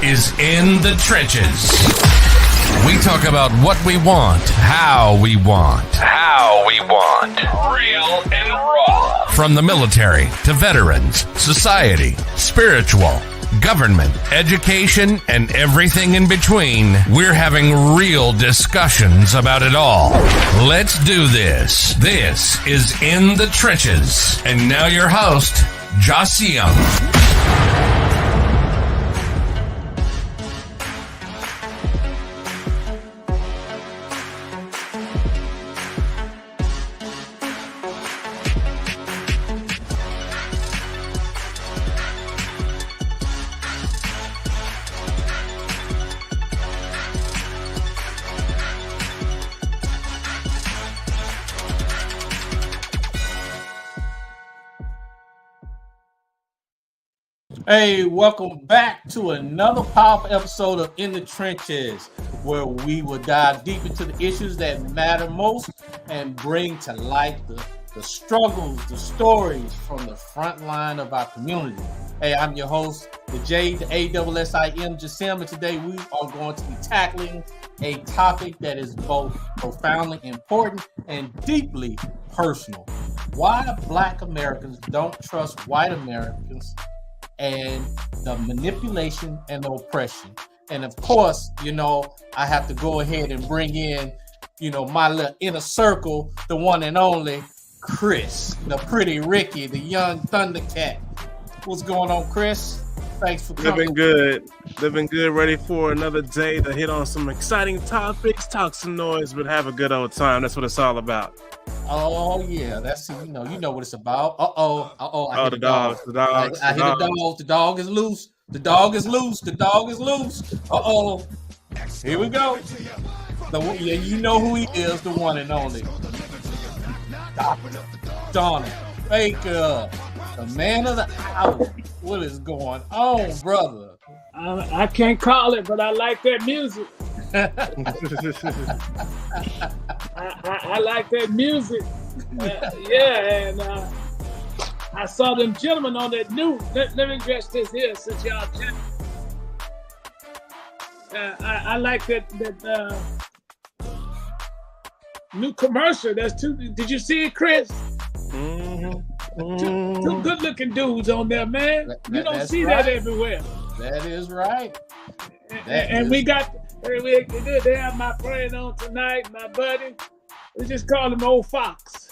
is In the Trenches. We talk about what we want, how we want. Real and raw. From the military to veterans, society, spiritual, government, education, and everything in between, we're having real discussions about it all. Let's do this. This is In the Trenches. And now your host, Josh Young. Hey, welcome back to another powerful episode of In the Trenches, where we will dive deep into the issues that matter most and bring to light the struggles, the stories from the front line of our community. Hey, I'm your host, the J, the A-S-S-I-M, Jasim, and today we are going to be tackling a topic that is both profoundly important and deeply personal. Why Black Americans don't trust white Americans and the manipulation and the oppression. And of course, I have to go ahead and bring in, my little inner circle, the one and only Chris, the pretty Ricky, the young Thundercat. What's going on, Chris? Thanks for coming. Living good, ready for another day to hit on some exciting topics, talk some noise, but have a good old time. That's what it's all about. Oh yeah, that's you know what it's about. I hit the dogs. I hit the dog. The dog is loose. The dog is loose. Here we go. You know who he is, the one and only Dr. Donald Baker, the man of the hour. What is going on, brother? I can't call it, but I like that music. I like that music. And I saw them gentlemen on that new. Let me address this here since y'all gentlemen. I like that new commercial. That's two. Did you see it, Chris? Two good-looking dudes on there, man. You don't see that everywhere. That is right. And we got. They have my friend on tonight, my buddy. We just call him Old Fox.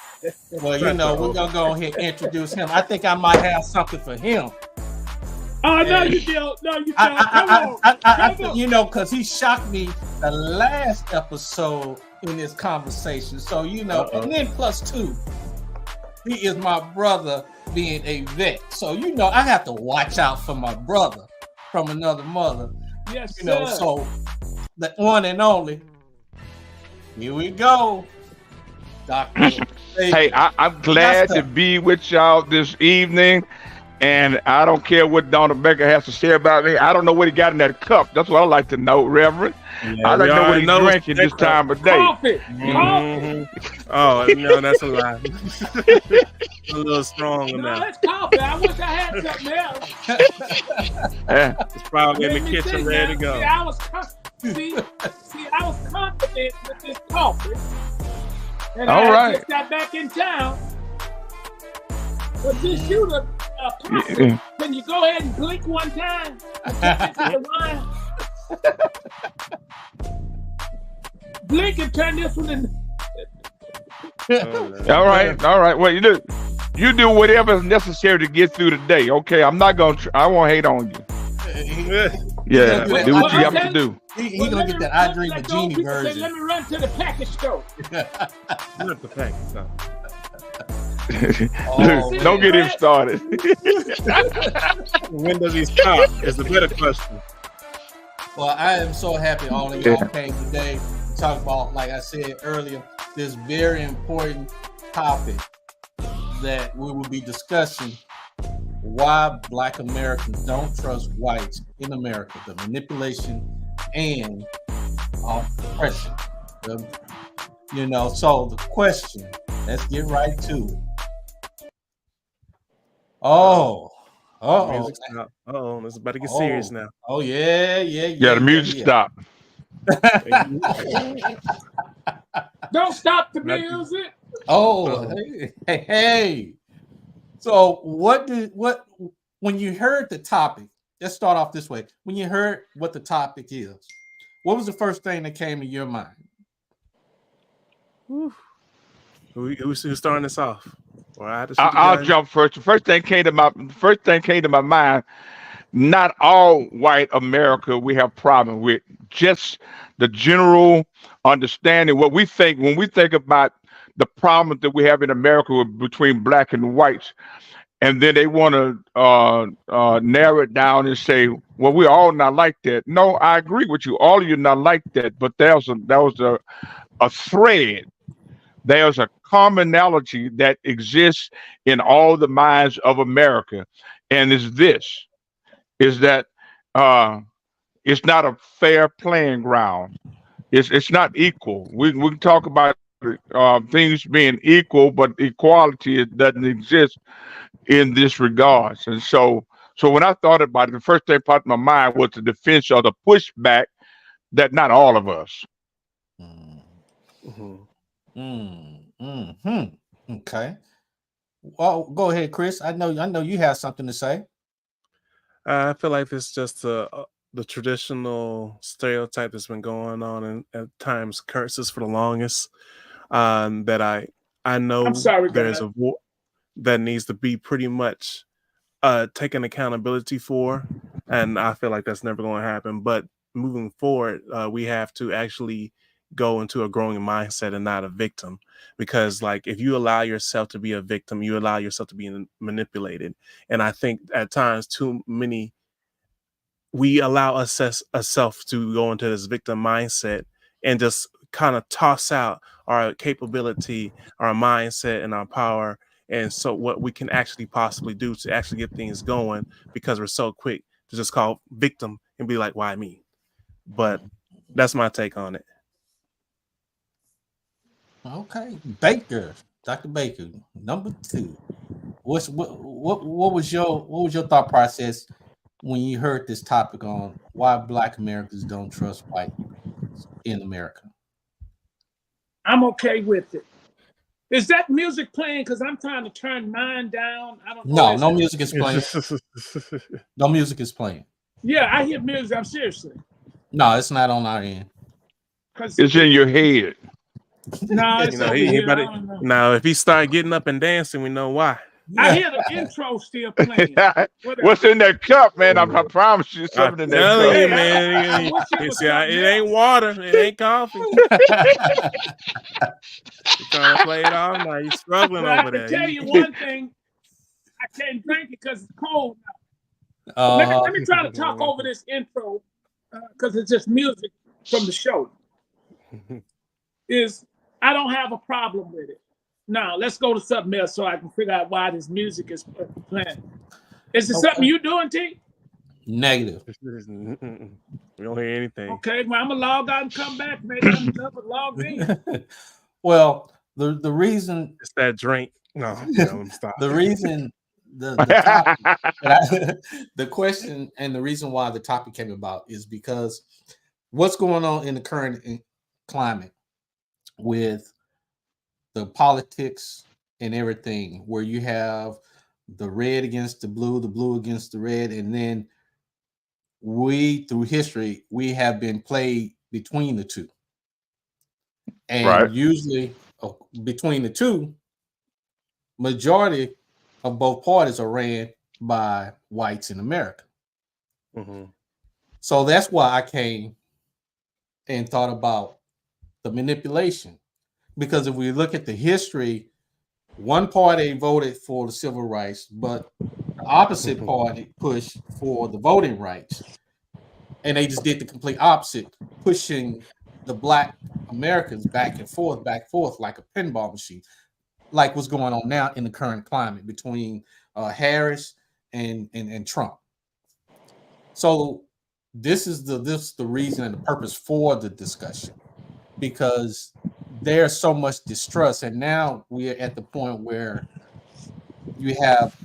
Well, we're gonna go ahead and introduce him. I think I might have something for him. Oh, no, you don't. No, you don't. Come on. Because he shocked me the last episode in this conversation. So, and then plus two, he is my brother being a vet. So, I have to watch out for my brother from another mother. Yes, sir. So the one and only. Here we go, Dr. Hey, I'm glad to be with y'all this evening, and I don't care what Donald Baker has to say about me. I don't know what he got in that cup. That's what I like to know, Reverend. Yeah, I like to know what he's drinking this time of day. Coffee. Oh, no, that's a lie. A little strong on that. No, it's coffee. I wish I had something else. It's probably in the kitchen ready to go. See, I was confident with this coffee. And I just got back in town. But this shooter, can you go ahead and blink one time? Blink and turn this one in. All right. Well, you do whatever is necessary to get through the day. Okay, I'm not gonna. I won't hate on you. Yeah, do what you have to do. He's gonna get that I Dream of Genie version. Say, let me run to the package store. Not the package store. Don't get him started. When does he stop? Is the better question. Well, I am so happy all of y'all came today to talk about, like I said earlier, this very important topic that we will be discussing: why Black Americans don't trust whites in America, the manipulation and oppression. So the question, let's get right to it. Oh, Oh, Music stop. Uh-oh, it's about to get serious now. Oh yeah. Yeah, the music stopped. Don't stop the music. Oh, hey. So when you heard the topic, let's start off this way. When you heard what the topic is, what was the first thing that came to your mind? Who's starting this off? Or I'll jump first. The first thing came to my mind. Not all white America we have problem with. Just the general understanding. What we think when we think about the problems that we have in America between black and whites, and then they want to narrow it down and say, "Well, we're all not like that." No, I agree with you. All of you not like that, but there was a thread. There's a commonality that exists in all the minds of America, and is that it's not a fair playing ground. It's not equal. We can talk about things being equal, but equality doesn't exist in this regards. And so when I thought about it, the first thing popped in my mind was the defense or the pushback that not all of us. Okay. Well, go ahead, Chris. I know you have something to say. I feel like it's just the traditional stereotype that's been going on and at times curses for the longest. That I know there's a war that needs to be pretty much taken accountability for, and I feel like that's never going to happen. But moving forward, we have to actually go into a growing mindset and not a victim, because like if you allow yourself to be a victim, you allow yourself to be manipulated. And I think at times we allow ourselves to go into this victim mindset and just kind of toss out our capability, our mindset, and our power, and so what we can actually possibly do to actually get things going, because we're so quick to just call victim and be like, why me? But that's my take on it. Okay, Dr. Baker, number 2. What was your thought process when you heard this topic on why Black Americans don't trust white in America? I'm okay with it. Is that music playing? Because I'm trying to turn mine down. I don't know. No music is playing. No music is playing. Yeah, I hear music. I'm seriously. No, it's not on our end. It's in your head. No, it's now if he start getting up and dancing, we know why. I hear the intro still playing. What's in that cup, man? I promise you something in that cup. You, man. It ain't water. It ain't coffee. You're trying to play it all night. You're struggling over there. I can tell you one thing. I can't drink it because it's cold now. Let me try to talk over this intro because it's just music from the show. I don't have a problem with it. Now, let's go to something else so I can figure out why this music is playing. Is it something you doing, T? Negative. We don't hear anything. Okay, well, I'm going to log out and come back. Maybe I'm log in. Well, the reason... It's that drink. No, stop. The reason... The topic, the question and the reason why the topic came about is because what's going on in the current climate with the politics and everything, where you have the red against the blue against the red, and then through history, we have been played between the two. And usually between the two, majority of both parties are ran by whites in America. Mm-hmm. So that's why I came and thought about the manipulation. Because if we look at the history, one party voted for the civil rights, but the opposite party pushed for the voting rights. And they just did the complete opposite, pushing the Black Americans back and forth like a pinball machine, like what's going on now in the current climate between Harris and Trump. So this is the reason and the purpose for the discussion, because there's so much distrust, and now we're at the point where you have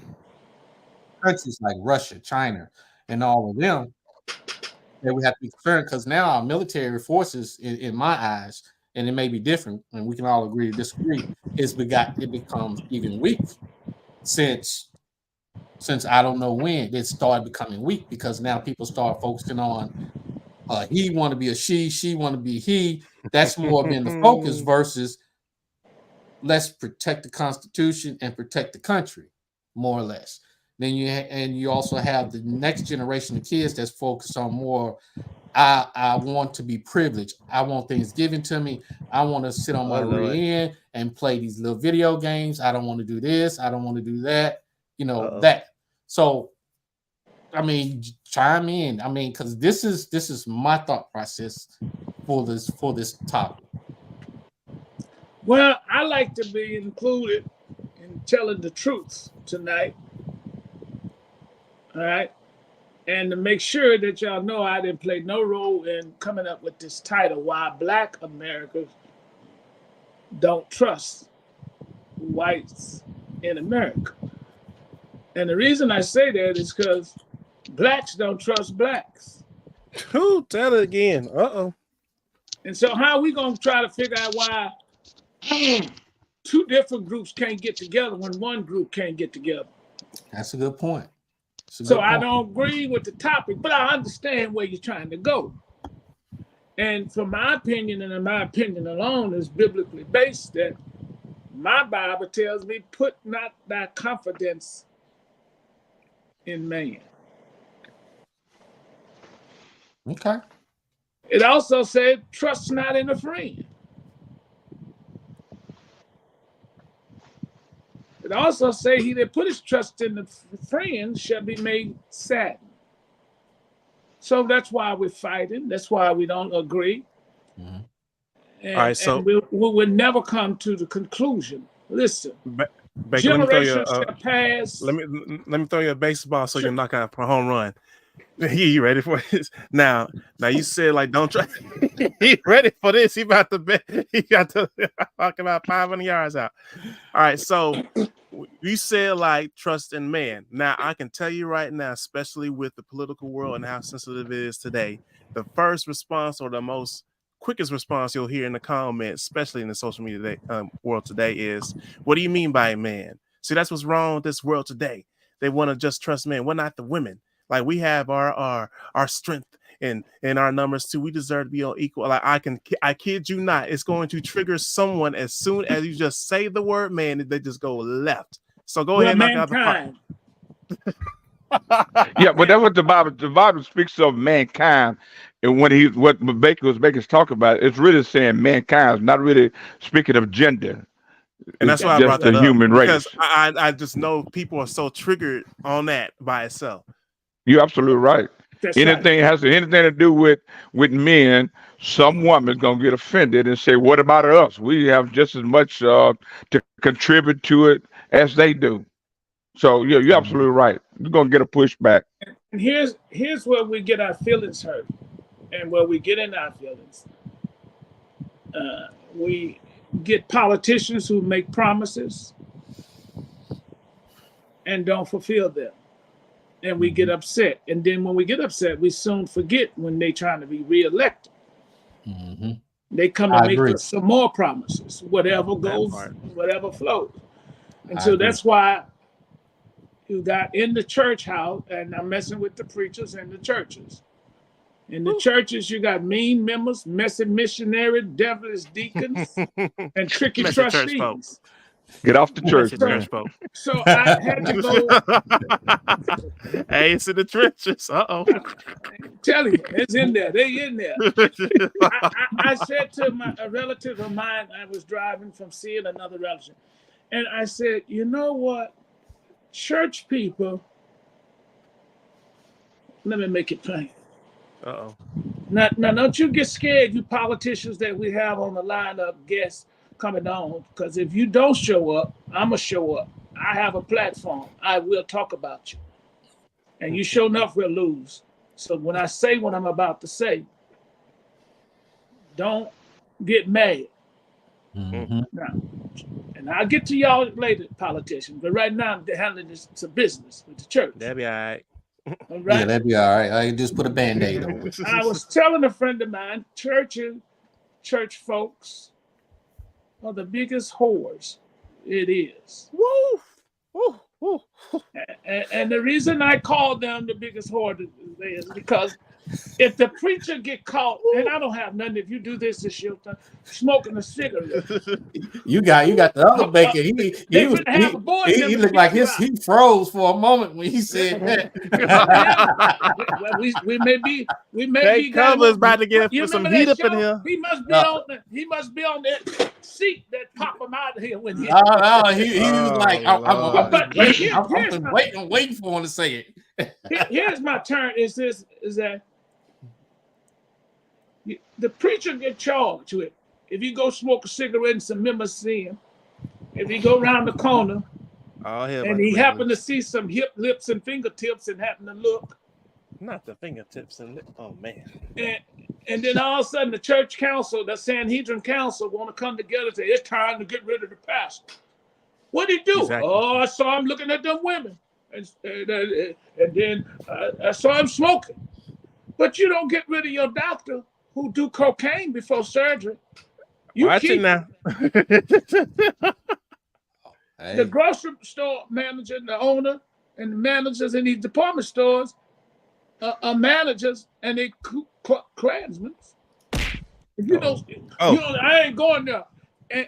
countries like Russia, China, and all of them that we have to be concerned because now our military forces, in my eyes, and it may be different, and we can all agree to disagree, it becomes even weak since I don't know when it started becoming weak because now people start focusing on he want to be a she want to be he. That's more been the focus versus let's protect the Constitution and protect the country, more or less. Then you also have the next generation of kids that's focused on more. I want to be privileged. I want things given to me. I want to sit on my rear end and play these little video games. I don't want to do this. I don't want to do that. That. So, I mean, chime in. I mean, because this is my thought process for this topic. Well, I like to be included in telling the truth tonight. All right. And to make sure that y'all know I didn't play no role in coming up with this title, Why Black Americans Don't Trust Whites in America. And the reason I say that is because blacks don't trust blacks. Who? Tell it again. And so how are we going to try to figure out why two different groups can't get together when one group can't get together? That's a good point. So I don't agree with the topic, but I understand where you're trying to go. And from my opinion, and in my opinion alone, is biblically based that my Bible tells me, put not thy confidence in man. Okay. It also said, trust not in a friend. It also say he that put his trust in the friend shall be made sad. So that's why we're fighting. That's why we don't agree. Mm-hmm. And, all right, so we will never come to the conclusion. Listen, Baker, generations shall pass. Let me throw you a baseball so you can knock out a home run. You ready for this? Now you said like don't try. He ready for this? He about to bet. He got to talk about 500 yards out. All right, so you said like trust in man. Now I can tell you right now, especially with the political world and how sensitive it is today, the first response or the most quickest response you'll hear in the comments, especially in the social media world today, is, "What do you mean by man?" See, that's what's wrong with this world today. They want to just trust men. We're not the women. Like we have our strength and our numbers too. We deserve to be on equal. Like I kid you not, it's going to trigger someone as soon as you just say the word man, they just go left. So go ahead and knock out the park. Yeah, but that's what the Bible speaks of mankind. And what Baker's talking about, it's really saying mankind, it's not really speaking of gender. And that's why I brought that up. Human race. Because I just know people are so triggered on that by itself. You're absolutely right. Anything has anything to do with men, some woman's gonna get offended and say, "What about us? We have just as much to contribute to it as they do." So yeah, you're absolutely right. You're gonna get a pushback. And here's where we get our feelings hurt, and where we get in our feelings. We get politicians who make promises and don't fulfill them. And we get upset. And then when we get upset, we soon forget when they're trying to be reelected. Mm-hmm. They come and make us some more promises, whatever goes, whatever flows. And so that's why you got in the church house, and I'm messing with the preachers and the churches. In the churches, you got mean members, messy missionaries, devilish deacons, and tricky trustees. Get off the church, man. So I had to go. Hey, it's in the trenches. I'm telling you, it's in there. They in there. I said to a relative of mine, I was driving from seeing another relative, and I said, you know what? Church people, let me make it plain. Now, don't you get scared, you politicians that we have on the lineup, guests coming on, because if you don't show up, I'm going to show up. I have a platform. I will talk about you. And you sure enough will lose. So when I say what I'm about to say, don't get mad. Mm-hmm. Now, And I'll get to y'all later, politicians. But right now, they're handling this. It's a business with the church. That'd be all right. All right? Yeah, that'd be all right. I just put a Band-Aid on it. I was telling a friend of mine, church folks are the biggest whores it is. Woo! Woo! Woo! And the reason I call them the biggest whore is because if the preacher get caught, and I don't have nothing, if you do this year, smoking a cigarette. You got the other baker. He looked like he froze for a moment when he said that. Well, we may be Cover's about to get some heat up in here. He must be on that seat that pop him out of here when he. He was like, I'm waiting for him to say it. Here's my turn. Is that the preacher get charged with if you go smoke a cigarette and some members see him, if you go around the corner and he happen to see some hip, lips, and fingertips and happen to look. Not the fingertips and lips. Oh man. And then all of a sudden the church council, the Sanhedrin council, want to come together and say it's time to get rid of the pastor. What'd he do? Exactly. Oh, I saw him looking at them women. And then I saw him smoking. But you don't get rid of your doctor who do cocaine before surgery. Watch it now. The grocery store manager, the owner, and the managers in these department stores are managers and they Klansmen. You know, I ain't going there.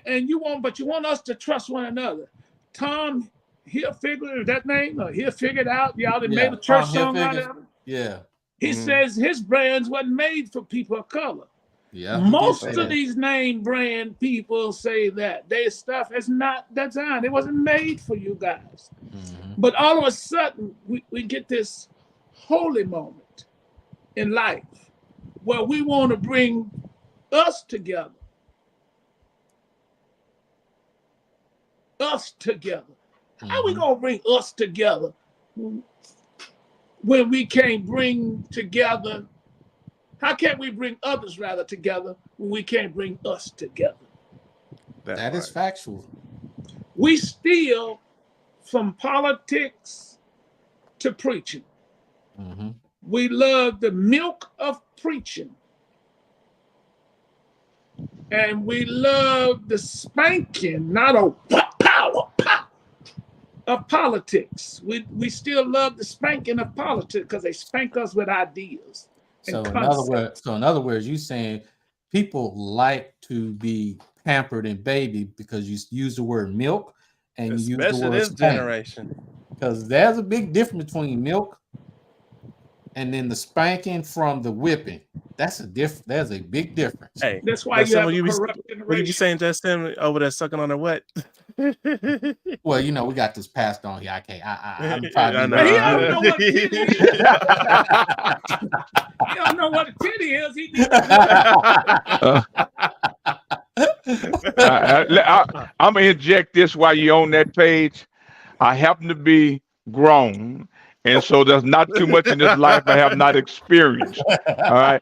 And you want us to trust one another. Tom, he'll figure that name, or he'll figure it out. Y'all that made a church song out of it. Yeah. He says his brands wasn't made for people of color. Yeah. Most of these name brand people say that their stuff is not designed. It wasn't made for you guys. Mm-hmm. But all of a sudden, we get this holy moment in life where we want to bring us together. Us together. Mm-hmm. How we gonna bring us together when we can't bring together? How can we bring others rather together when we can't bring us together? That is factual. We steal from politics to preaching. Mm-hmm. We love the milk of preaching. And we love the spanking, not a power of politics. We still love the spanking of politics because they spank us with ideas. So in other words, you saying people like to be pampered and baby because you use the word milk and you use the word this spank. generation. Because there's a big difference between milk and then the spanking from the whipping. There's a big difference. Hey, that's why you have a corrupt generation. What you be saying, Justin, over there sucking on her what? Well, you know, we got this passed on here. I can't. I'm trying to. He don't know what titty is. He don't know what a titty is. He I'm gonna inject this while you're on that page. I happen to be grown, and so there's not too much in this life I have not experienced. All right,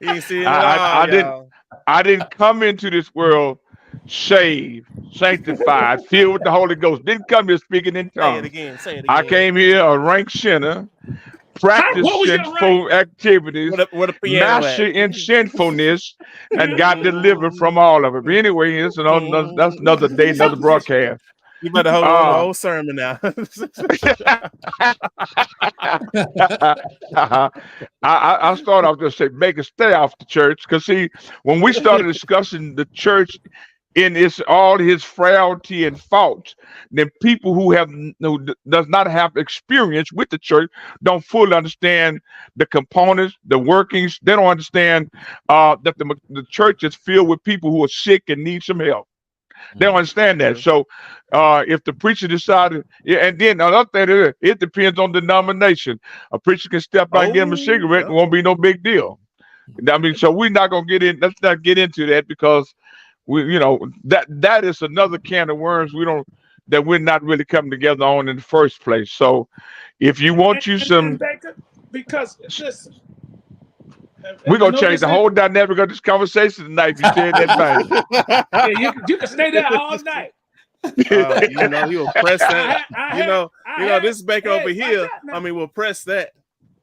I didn't come into this world saved, sanctified, filled with the Holy Ghost. Didn't come here speaking in tongues. Say it again. I came here a ranked sinner, practiced sinful activities, master in sinfulness, and got delivered from all of it. But anyway, that's another day, another broadcast. You better hold on the whole sermon now. I start off to say, make a stay off the church, because see, when we started discussing the church in all his frailty and faults, then people who does not have experience with the church don't fully understand the components, the workings. They don't understand that the church is filled with people who are sick and need some help. They don't understand that. So if the preacher decided, and then another thing, it depends on denomination. A preacher can step out and get him a cigarette, it won't be no big deal. I mean, so we're not gonna get in. Let's not get into that, because that is another can of worms that we're not really coming together on in the first place. So if you want because listen, we're gonna change the whole dynamic of this conversation tonight. If you said that, yeah, you can stay there all night. You know, he will press that. This back over here. We'll press that.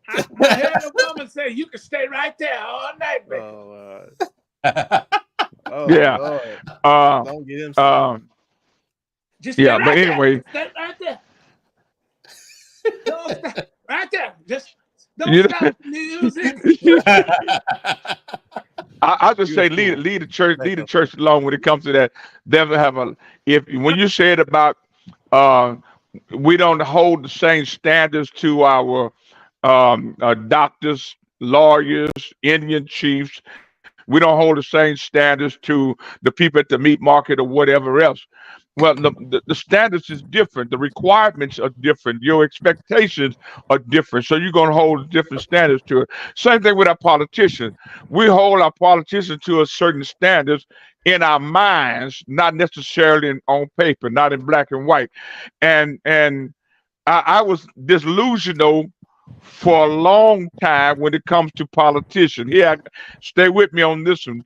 I heard a woman say, "You can stay right there all night, baby." Yeah. Lord. Don't get him started. Just stay right but anyway, there. Stay right there. Don't stop. Right there. Just don't stop the music. I just say lead the church along when it comes to that. Never have when you said about we don't hold the same standards to our doctors, lawyers, Indian chiefs. We don't hold the same standards to the people at the meat market or whatever else. Well, the standards is different. The requirements are different. Your expectations are different. So you're going to hold different standards to it. Same thing with our politicians. We hold our politicians to a certain standards in our minds, not necessarily on paper, not in black and white. And I was disillusioned for a long time when it comes to politicians. Stay with me on this one.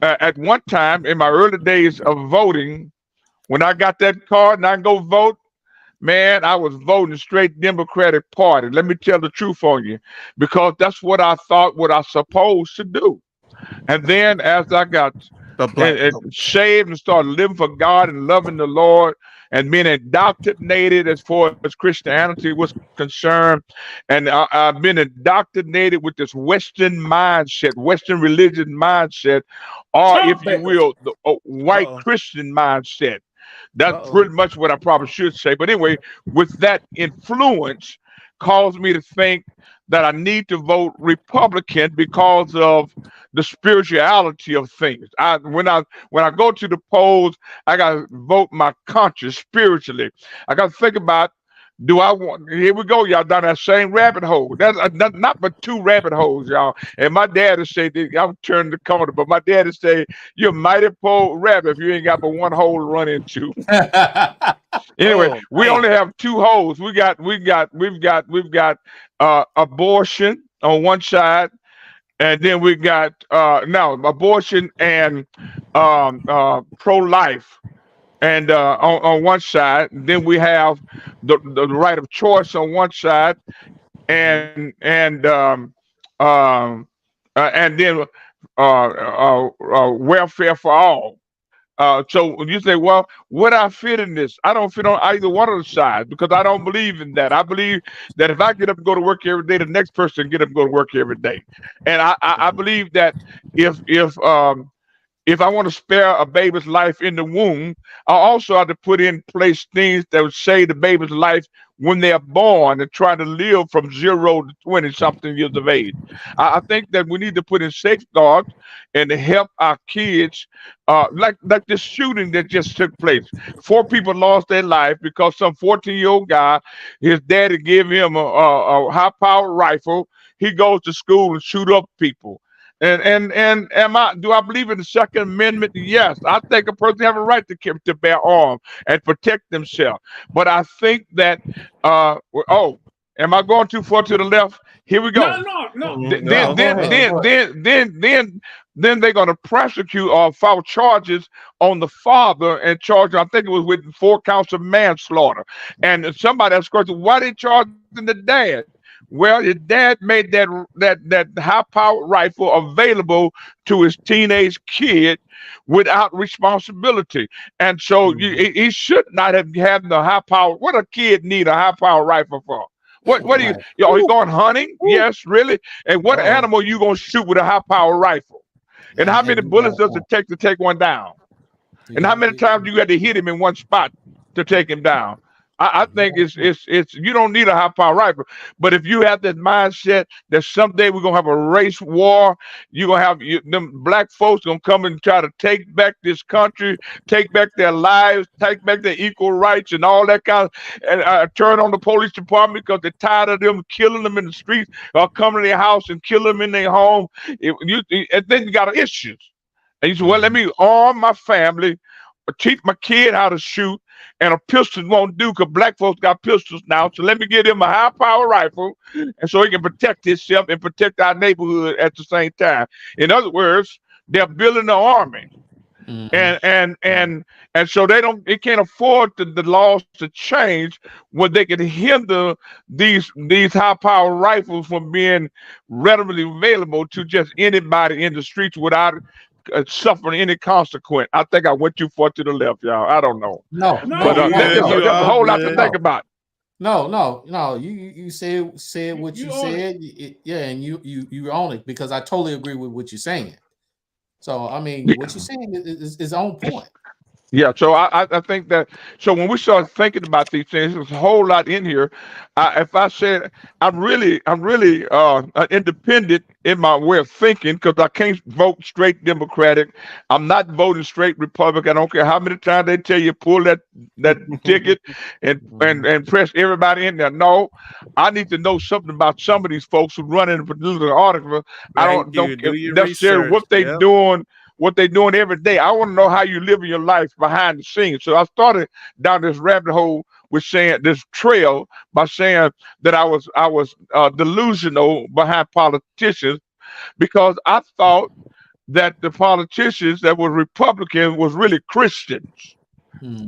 At one time in my early days of voting, when I got that card and I go vote, man, I was voting straight Democratic Party. Let me tell the truth on you, because that's what I thought what I supposed to do. And then as I got saved and started living for God and loving the Lord and being indoctrinated as far as Christianity was concerned, and I've been indoctrinated with this Western mindset, Western religion mindset, or if you will, the white Christian mindset. That's pretty much what I probably should say. But anyway, with that influence caused me to think that I need to vote Republican because of the spirituality of things. When I go to the polls, I gotta vote my conscience spiritually. I gotta think about, do I want? Here we go, y'all down that same rabbit hole. That's not but two rabbit holes, y'all. And my dad would say, I'm turning the corner, but my dad would say, "You're a mighty poor rabbit if you ain't got but one hole to run into." Anyway, we only have two holes. We've got abortion on one side, and then we got abortion and pro-life. And on one side, then we have the right of choice on one side, and then welfare for all. So you say, well, would I fit in this? I don't fit on either one of the sides because I don't believe in that. I believe that if I get up and go to work every day, the next person get up and go to work every day. And I believe that if I want to spare a baby's life in the womb, I also have to put in place things that would save the baby's life when they're born and try to live from 0 to 20-something years of age. I think that we need to put in safeguards and to help our kids, like this shooting that just took place. 4 people lost their life because some 14-year-old guy, his daddy gave him a high-powered rifle. He goes to school and shoot up people. And do I believe in the Second Amendment? Yes, I think a person has a right to bear arms and protect themselves. But I think that am I going too far to the left? Here we go. No. Then they're going to prosecute or file charges on the father and charge. I think it was with 4 counts of manslaughter. And somebody asked the question, why they charging the dad? Well, his dad made that high-powered rifle available to his teenage kid without responsibility, and so he should not have had the high-powered. What a kid need a high-powered rifle for? What are you going hunting? Yes, really. And what animal you gonna shoot with a high-powered rifle? And how many bullets does it take to take one down? And how many times you got to hit him in one spot to take him down? I think it's you don't need a high power rifle, but if you have that mindset that someday we're gonna have a race war, you're gonna have them black folks gonna come and try to take back this country, take back their lives, take back their equal rights and all that kind of, and turn on the police department because they're tired of them killing them in the streets or coming to their house and killing them in their home. And then you got issues. And you say, well, let me arm my family, teach my kid how to shoot, and a pistol won't do because black folks got pistols now. So let me give him a high-power rifle, and so he can protect himself and protect our neighborhood at the same time. In other words, they're building an army. And so they can't afford the laws to change when they can hinder these high power rifles from being readily available to just anybody in the streets without suffering any consequence. I think I went too far to the left, y'all. I don't know, No, No, but you good. there's You a all whole lot to good. think about. no. You said what you own said. Yeah, and you own it because I totally agree with what you're saying. So I mean, what you're saying is on point. Yeah, so I think that so when we start thinking about these things, there's a whole lot in here. If I said I'm really independent in my way of thinking because I can't vote straight Democratic. I'm not voting straight Republican. I don't care how many times they tell you pull that ticket and press everybody in there. No, I need to know something about some of these folks who run in the political article. I Thank you. don't Do your necessarily research. what they Yep. doing. What they doing every day. I want to know how you live in your life behind the scenes. So I started down this rabbit hole with saying this trail by saying that I was delusional behind politicians because I thought that the politicians that were Republican was really Christians.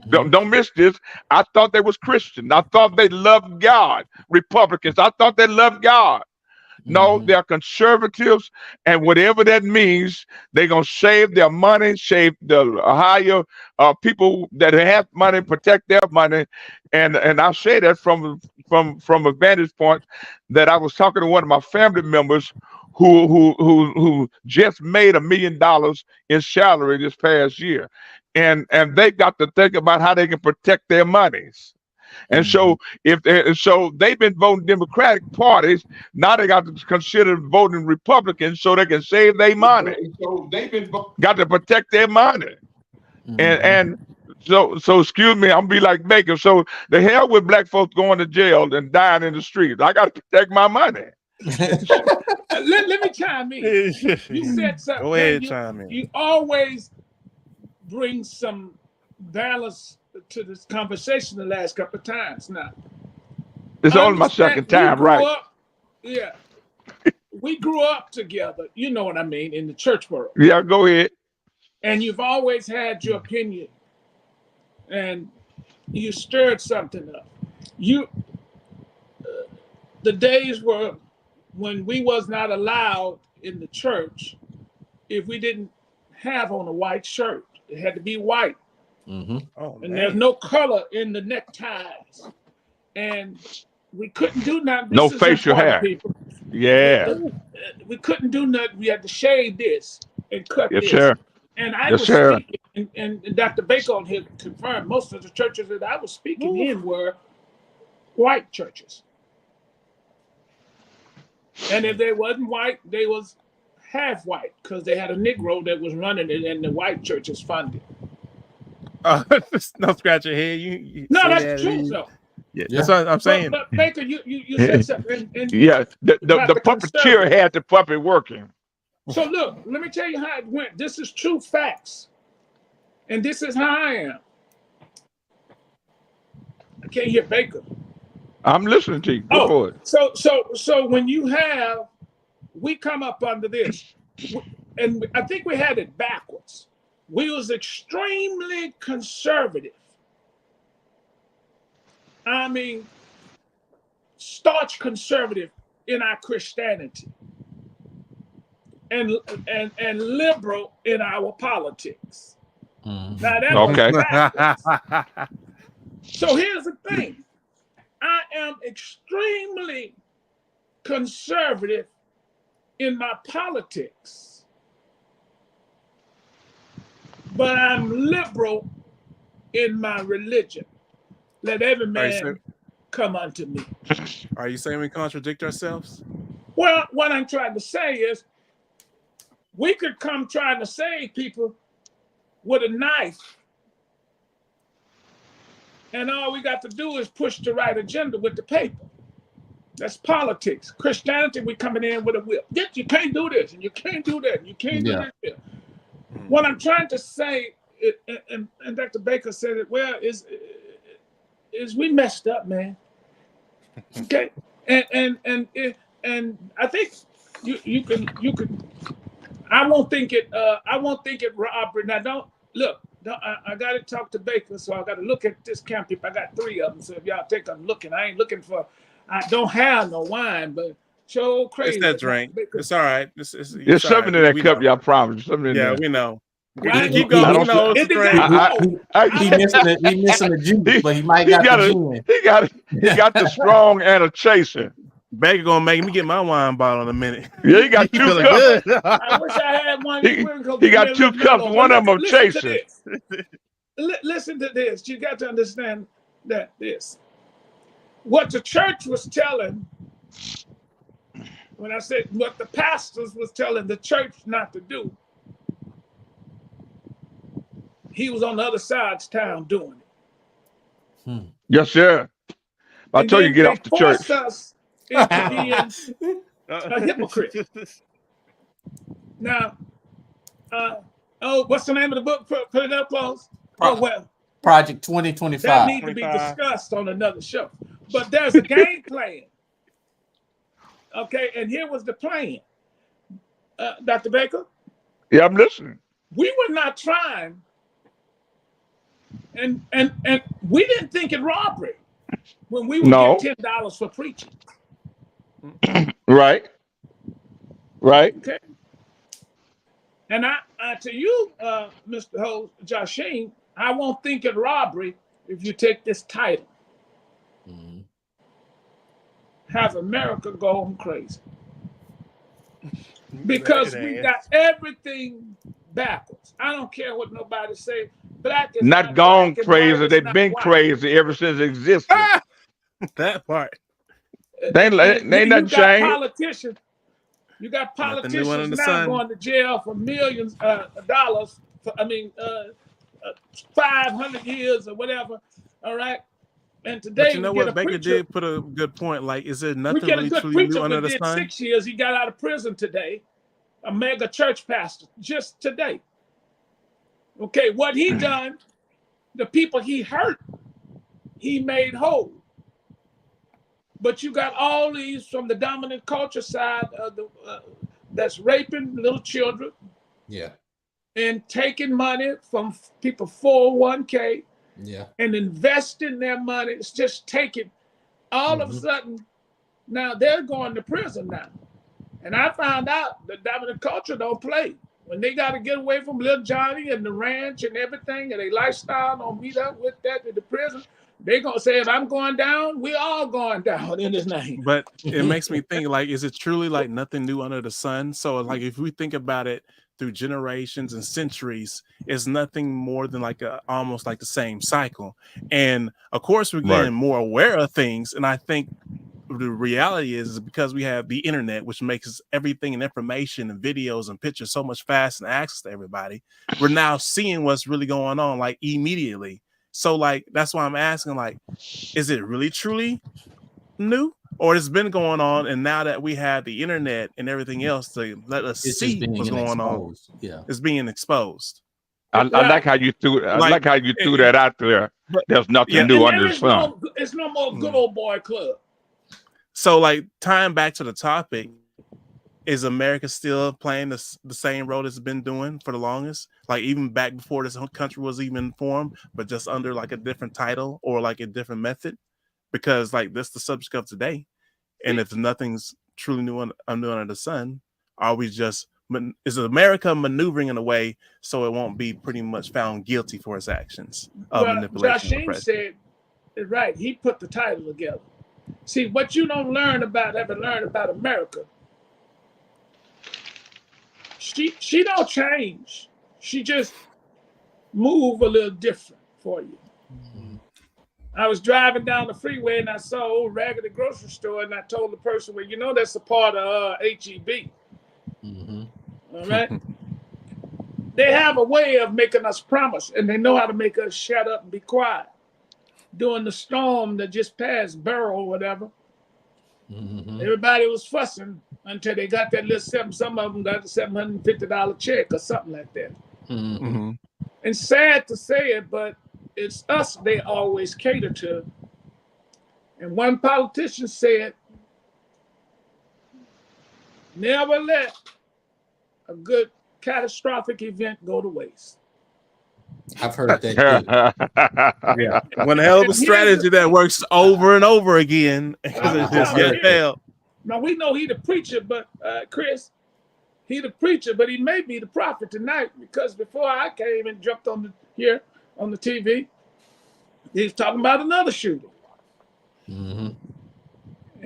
Don't miss this. I thought they was Christian. I thought they loved God. Republicans. I thought they loved God. No, they're conservatives, and whatever that means, they're gonna save their money, save the higher people that have money, protect their money, and I say that from a vantage point that I was talking to one of my family members who just made $1 million in salary this past year, and they got to think about how they can protect their monies. And so so they've been voting Democratic parties. Now they got to consider voting Republicans so they can save their money. So they've been got to protect their money. And so excuse me, I'm be like Baker. So the hell with black folks going to jail and dying in the streets. I got to protect my money. let me chime in. You said something. Go ahead, chime in. You always bring some balance to this conversation the last couple of times now. It's only my second time, right? Yeah. We grew up together, you know what I mean, in the church world. Yeah, go ahead. And you've always had your opinion. And you stirred something up. The days were when we was not allowed in the church if we didn't have on a white shirt. It had to be white. Oh, and there's no color in the neckties, and we couldn't do nothing. No facial hair. People. Yeah. We couldn't do nothing. We had to shave this and cut this. Sir. And I was speaking, and Dr. Baker on here confirmed most of the churches that I was speaking in were white churches. And if they wasn't white, they was half white because they had a Negro that was running it, and the white churches funded. No, scratch your head. You no, that's true, though. Yeah, that's what I'm saying. But Baker, you said something. Yeah, the puppeteer had the puppet working. So look, let me tell you how it went. This is true facts, and this is how I am. I can't hear Baker. I'm listening to you. Go for it. So when we come up under this, and I think we had it backwards. We was extremely conservative. I mean, staunch conservative in our Christianity, and liberal in our politics. Now that was backwards. So here's the thing. I am extremely conservative in my politics. But I'm liberal in my religion. Let every man come unto me. Are you saying we contradict ourselves? Well, what I'm trying to say is we could come trying to save people with a knife. And all we got to do is push the right agenda with the paper. That's politics. Christianity, we coming in with a whip. You can't do this, and you can't do that, and you can't do this. What I'm trying to say, and Dr. Baker said it well, is we messed up, man. Okay, and I think you can. I won't think it. Robert. Now look, I got to talk to Baker, so I got to look at this camp. I got 3 of them, so if y'all take them looking, I ain't looking for. I don't have no wine, but show It's crazy. that drink. Baker. It's all right. There's All right. something in that We cup, know. y'all promise. Something in Yeah, there. we know. Well, I ain't Keep gonna- going. I We don't know It it's a done drink. got cold. He missing the juice, but he might got the gin. he got the strong and a chaser. Baker gonna make me get my wine bottle in a minute. Yeah, he got He 2 feeling cups. good. I wish I had one. He, We're gonna he get me got a 2 little cups. mellow. One of them Listen to chaser. this. Listen to this. You got to understand that this. What the church was telling, when I said what the pastors was telling the church not to do, he was on the other side's town doing it. Yes, sir. I And told you then get they off the forced church. us into being a hypocrite. Now, what's the name of the book? Put it up close. Project That 2025. needs to be discussed on another show. But there's a game plan. Okay, and here was the plan. Dr. Baker? Yeah, I'm listening. We were not trying, and we didn't think it robbery when we would get $10 for preaching. Right. Okay. And I to you, Mr. Ho, Joshine, I won't think it robbery if you take this title. Have America go crazy. Because we got everything backwards. I don't care what nobody say. Black is Not gone black, crazy. and They've been white. crazy ever since it existed. That part. They ain't nothing changed. Politicians. You got politicians now sun. going to jail for millions of dollars. 500 years or whatever. All right. And today, but you know what? Baker did put a good point. Like, is there nothing really truly new under the sun? 6 years. He got out of prison today. A mega church pastor just today. Okay, what he done? The people he hurt, he made whole. But you got all these from the dominant culture side of the that's raping little children. Yeah. And taking money from people 401k. Yeah. And investing their money. It's just taking all of a sudden. Now they're going to prison now. And I found out the dominant culture don't play. When they got to get away from little Johnny and the ranch and everything, and their lifestyle don't meet up with that in the prison, they gonna say, if I'm going down, we all going down in his name. But it makes me think, like, is it truly like nothing new under the sun? So, like, if we think about it through generations and centuries, it's nothing more than like almost like the same cycle. And of course, we're getting more aware of things. And I think the reality is because we have the internet, which makes everything and information and videos and pictures so much faster and access to everybody. We're now seeing what's really going on, like, immediately. So, like, that's why I'm asking, like, is it really truly new, or it's been going on, and now that we have the internet and everything else to let us see what's going on, it's being exposed. I like how you threw. I like how you threw that out there. There's nothing new under the sun. It's no more good old boy club. So, like, tying back to the topic, is America still playing the same role it's been doing for the longest? Like, even back before this country was even formed, but just under like a different title or like a different method? Because, like, that's the subject of today. And if nothing's truly new under the sun, are we just, is America maneuvering in a way so it won't be pretty much found guilty for its actions of manipulation? Joshine said it right. He put the title together. See, what you don't ever learn about America, she don't change. She just move a little different for you. I was driving down the freeway and I saw an old raggedy grocery store, and I told the person, well, you know, that's a part of HEB. All right. They have a way of making us promise, and they know how to make us shut up and be quiet. During the storm that just passed, Beryl or whatever, everybody was fussing until they got that little some of them got a $750 check or something like that. And sad to say it, but it's us they always cater to. And one politician said, never let a good catastrophic event go to waste. I've heard that too. Yeah, one hell of a strategy that works over and over again because it's just yet failed. Now we know he the preacher, but Chris, he the preacher, but he may be the prophet tonight because before I came and jumped on the TV, he's talking about another shooter. Mm-hmm.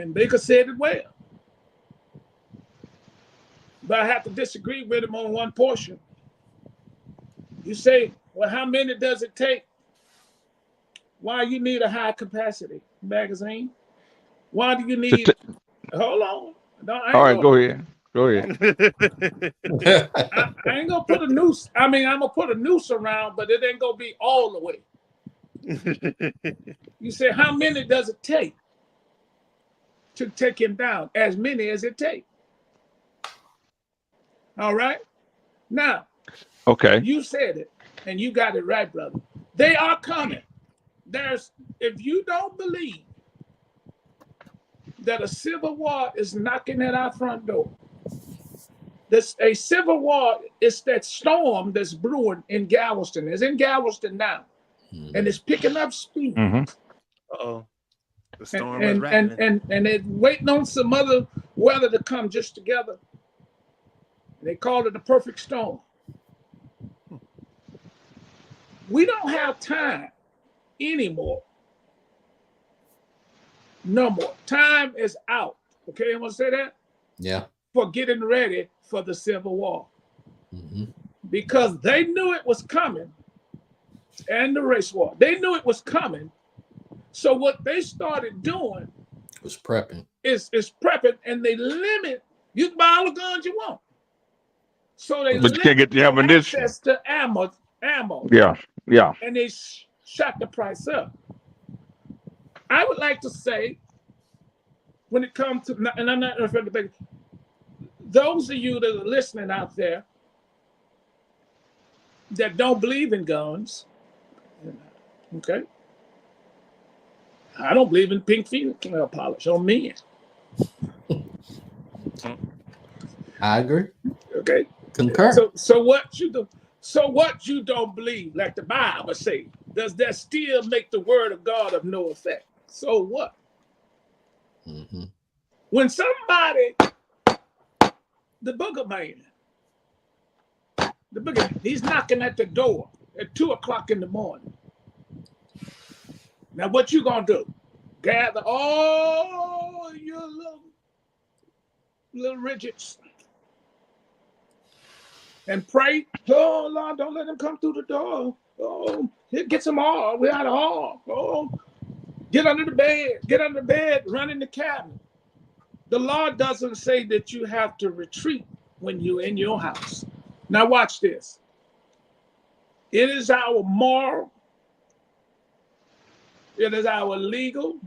And Baker said it well. But I have to disagree with him on one portion. You say, well, how many does it take? Why you need a high capacity magazine? Why do you need, hold on. All right, go ahead. Go ahead. I ain't gonna put a noose. I mean, I'm gonna put a noose around, but it ain't gonna be all the way. You say, how many does it take to take him down? As many as it takes. All right. Now, okay. You said it, and you got it right, brother. They are coming. If you don't believe that a civil war is knocking at our front door, a civil war is that storm that's brewing in Galveston. It's in Galveston now, and it's picking up speed. Uh-oh. The storm is and they're waiting on some other weather to come just together. They call it the perfect storm. We don't have time anymore. No more. Time is out. Okay, I want to say that? Yeah. For getting ready for the Civil War. Because they knew it was coming. And the race war. They knew it was coming. So what they started doing was prepping. Is prepping, and they limit. You can buy all the guns you want. So they but you can't get the ammunition. Access to ammo. Yeah. And they shot the price up. I would like to say, when it comes to, and I'm not referring to those of you that are listening out there that don't believe in guns, okay? I don't believe in pink fingernail polish on men. I agree. Okay. Concur. So what you do? So what you don't believe, like the Bible say, does that still make the word of God of no effect? So what? When somebody, the booger man, he's knocking at the door at 2:00 in the morning. Now what you gonna do? Gather all your little ridgets and pray, oh Lord, don't let them come through the door. Oh, get some all. We're out of all. Oh, get under the bed, run in the cabinet. The law doesn't say that you have to retreat when you're in your house. Now watch this. It is our moral, it is our legal,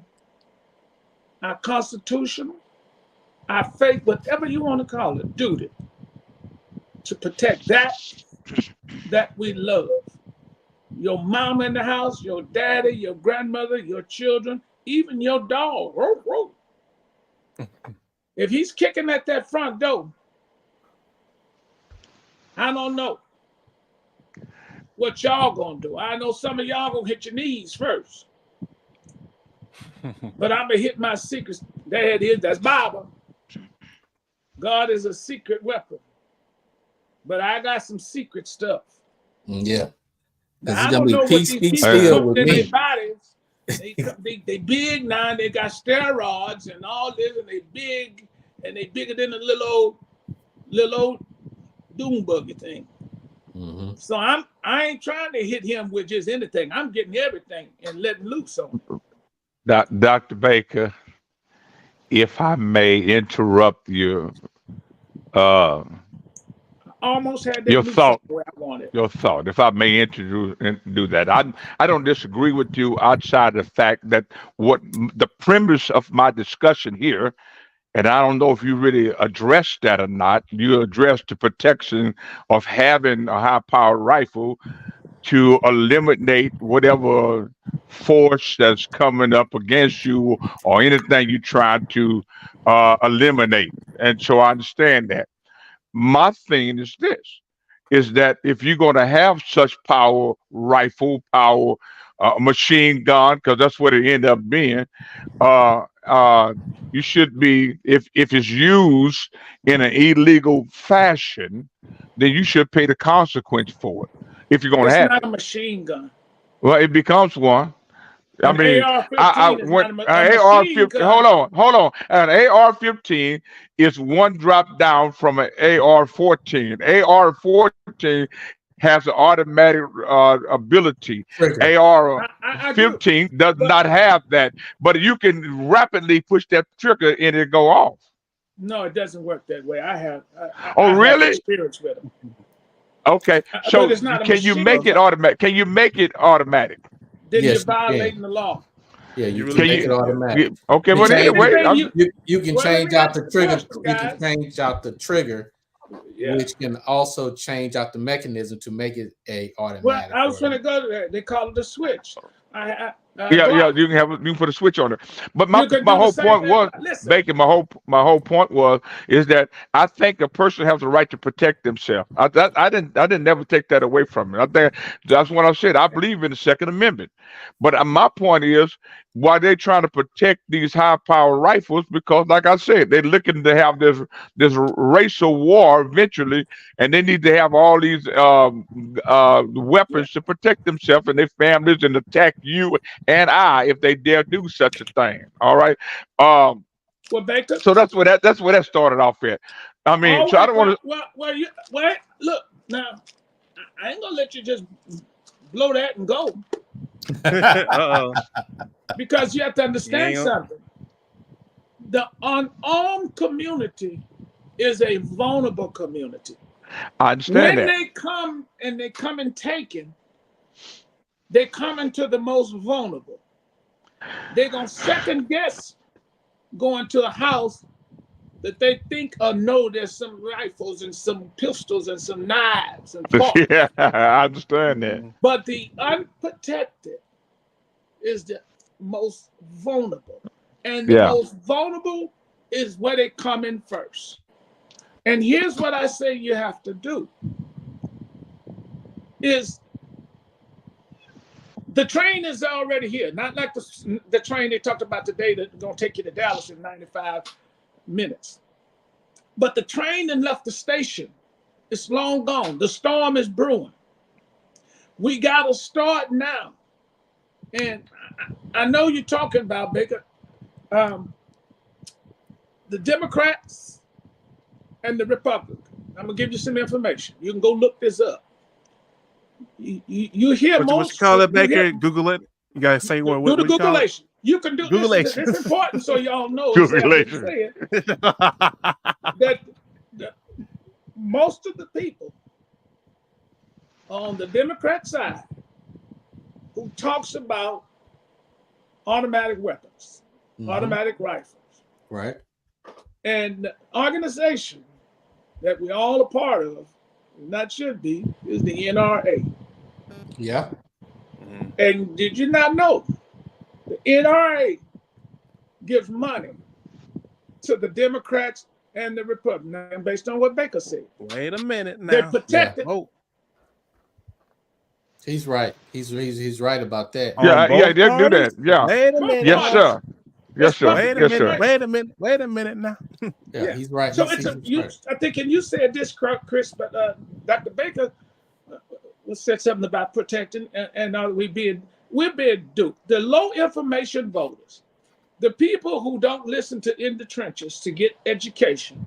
our constitutional, our faith, whatever you want to call it, duty to protect that we love. Your mama in the house, your daddy, your grandmother, your children, even your dog. If he's kicking at that front door, I don't know what y'all gonna do. I know some of y'all gonna hit your knees first. But I'm gonna hit my secrets. That's Bible. God is a secret weapon. But I got some secret stuff. Yeah. I don't know what these people put in their bodies. They big now, and they got steroids and all this, and they big, and they bigger than a little old doom buggy thing. So I ain't trying to hit him with just anything. I'm getting everything and letting loose on him. Dr. Baker, if I may interrupt you, almost had that your thought. Where I wanted. Your thought, if I may introduce and do that. I don't disagree with you outside of the fact that what the premise of my discussion here, and I don't know if you really addressed that or not, you addressed the protection of having a high-powered rifle to eliminate whatever force that's coming up against you or anything you try to eliminate. And so I understand that. My thing is this. is that if you're going to have such power, rifle power, machine gun, because that's what it ended up being, uh, uh, you should be, if it's used in an illegal fashion, then you should pay the consequence for it if you're going to It's have not it. a machine gun. Well, it becomes one. I An mean, I AR-15 is went not a machine AR-15. gun. Hold on. An AR-15 is one drop down from an AR-14. AR-14 has an automatic ability. Trigger. I do. AR-15 does But not have that, but you can rapidly push that trigger and it go off. no, it doesn't work that way. Oh, I have really? experience with them. Okay. But So it's not a can you machine make it gun. automatic? Can you make it automatic? Then you're Yes, you violating can. the law. Yeah, you really can Can make it you? automatic. Okay. You Well, can change anyway, Anything it. You can well, let change me out ask the the trigger. question, You can guys. change out the trigger, Yeah. which can also change out the mechanism to make it a Well, automatic. I was going to go to that. They call it a switch. yeah, Glock. you can put a switch on it. But You can my do the whole same point thing. was, Listen, Bacon. My whole point was is that I think a person has the right to protect themselves. I didn't never take that away from them. I think that's what I said. I believe in the Second Amendment. But my point is, why they trying to protect these high power rifles? Because, like I said, they're looking to have this racial war eventually, and they need to have all these yeah. weapons to protect themselves and their families and attack you and I if they dare do such a thing. All right. Um. Well, Baker. So that's where that started off at. I mean, All so I right. don't want You wait. Look now. I ain't gonna let you just blow that and go Uh-oh. because you have to understand Yeah. something. The unarmed community is a vulnerable community. I understand When that. they come and taken, they come into the most vulnerable. They're gonna second guess going to a house that they think or know there's some rifles and some pistols and some knives and forks. Yeah, I understand that. But the unprotected is the most vulnerable. And the Yeah. most vulnerable is where they come in first. And here's what I say you have to do is the train is already here. Not like the train they talked about today that's going to take you to Dallas in 95 minutes. But the train that left the station, it's long gone. The storm is brewing. We got to start now. And I know you're talking about, Baker, the Democrats and the Republicans. I'm going to give you some information. You can go look this up. You hear What most. you call it, Baker? Google it. You gotta say what Do the you call it? Googleation. You can do this. It's important so y'all know Googleation. that most of the people on the Democrat side who talks about automatic weapons, automatic rifles, right? and the organization that we all a part of, and that should be, is the NRA. Yeah. And did you not know the NRA gives money to the Democrats and the Republicans, based on what Baker said? Wait a minute now. They protect it. Oh, He's right. He's right about that. Yeah, both yeah, they'll do parties? that. Yeah. Wait a minute. Yes, sir. Yes, sir. Wait a Yes, minute. sir. Wait a minute now. Yeah, he's right. So He's right. I think, and you said this, Chris, but Dr. Baker said something about protecting, and we're being duped. The low information voters, the people who don't listen to In the Trenches to get education,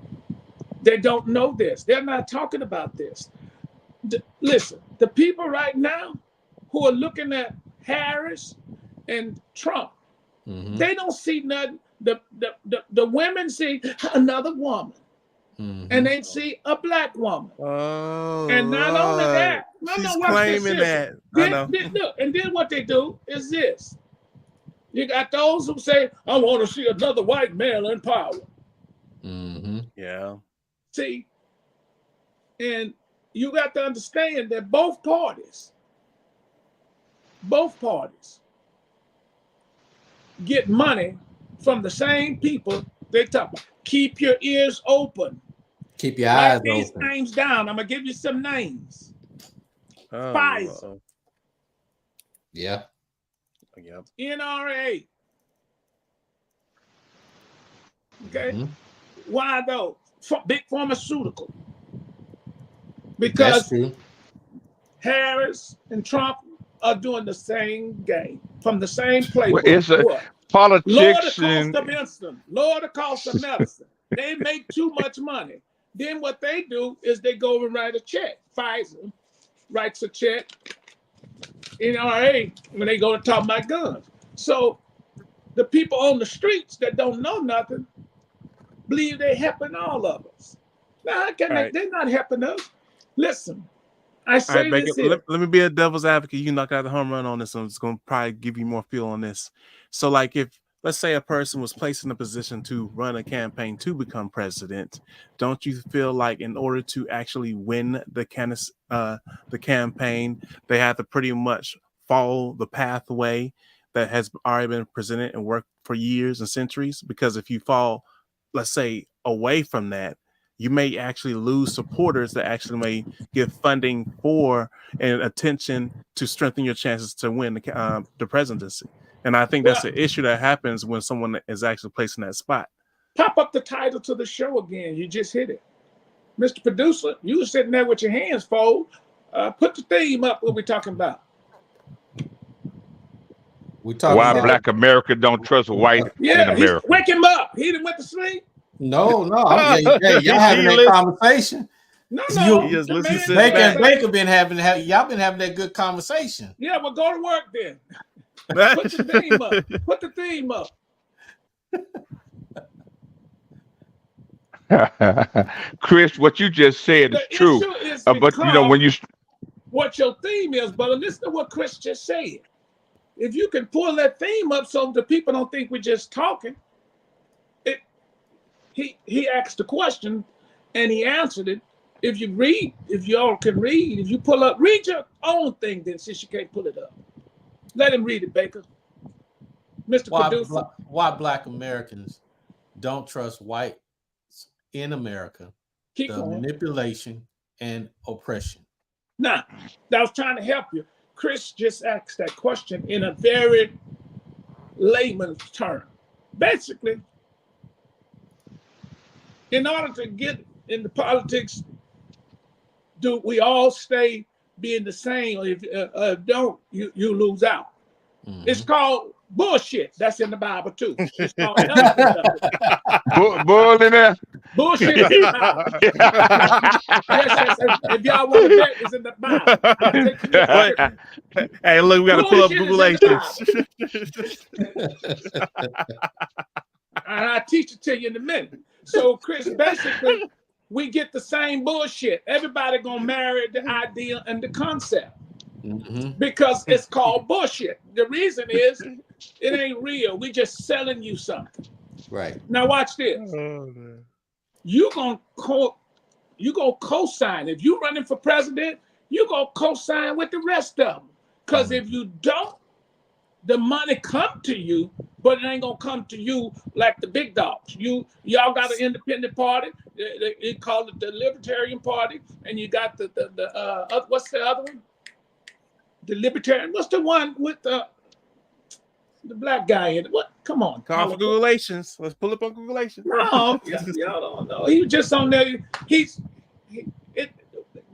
they don't know this. They're not talking about this. Listen, the people right now who are looking at Harris and Trump, they don't see nothing. The women see another woman, and they see a black woman. Oh, And not only that, she's claiming that. I know. Look, and then what they do is this. You got those who say, I want to see another white male in power. Yeah. See, and you got to understand that both parties get money from the same people they talk about. Keep your ears open. Keep your eyes Write these open. names down. I'm gonna give you some names. Oh, Pfizer, Yeah. yep. NRA. Okay. Mhm. Why though? Big pharmaceutical. That's Because true. Harris and Trump are doing the same game from the same Well, playbook. it's a What? Lower the politics cost of and insulin, lower the cost of medicine. They make too much money. Then what they do is they go and write a check. Pfizer writes a check. NRA when they go to talk about guns. So the people on the streets that don't know nothing believe they're helping all of us. Now, they're not helping us. Listen, I All say right, Bacon, this here. let me be a devil's advocate. You knock out the home run on this one. It's going to probably give you more feel on this. So, like, if let's say a person was placed in a position to run a campaign to become president, don't you feel like in order to actually win the campaign, they have to pretty much follow the pathway that has already been presented and worked for years and centuries? Because if you fall, let's say, away from that, you may actually lose supporters that actually may give funding for and attention to strengthen your chances to win the presidency. And I think that's Well, an issue that happens when someone is actually placed in that spot. pop up the title to the show again. You just hit it. Mr. Producer, you were sitting there with your hands folded. Put the theme up. What we talking about? We talking why about Black America don't trust white in Yeah, America. wake him up. He didn't went to sleep. no. Hey, y'all having that conversation. No, He just the listen man- to Baker and back. Baker y'all been having that good conversation. Yeah, well, go to work then. Put the theme up. Put the theme up. Chris, what you just said is The true. issue is But you know when you what your theme is, brother. Listen to what Chris just said. If you can pull that theme up so the people don't think we're just talking, he asked the question and he answered it. If y'all can read, if you pull up, read your own thing then, since you can't pull it up. Let him read it, Baker. Mr. Producer. Why Black Americans don't trust whites in America? Keep the going. manipulation and oppression. Now, I was trying to help you. Chris just asked that question in a very layman's term. Basically, in order to get into politics, do we all stay being the same? Or if don't, you lose out. Mm-hmm. It's called bullshit. That's in the Bible too. It's called bull in there. Bullshit is in the Bible. yes. If y'all want to bet, it's in the Bible. Hey, look, we got to pull up Google Ages. And I'll teach it to you in a minute. So, Chris, basically, we get the same bullshit. Everybody gonna marry the idea and the concept. Mm-hmm. Because it's called bullshit. The reason is it ain't real. We just selling you something. Right. Now watch this. Oh, you gonna co-sign. If you running for president, you gonna co-sign with the rest of them. Because if you don't, the money come to you, but it ain't gonna come to you like the big dogs. Y'all got an independent party. They call it the Libertarian Party, and you got the what's the other one? The Libertarian. What's the one with the black guy in it? What? Come on. Call for Googleations. Let's pull up on Googleations. No, y'all don't know. He was just on there.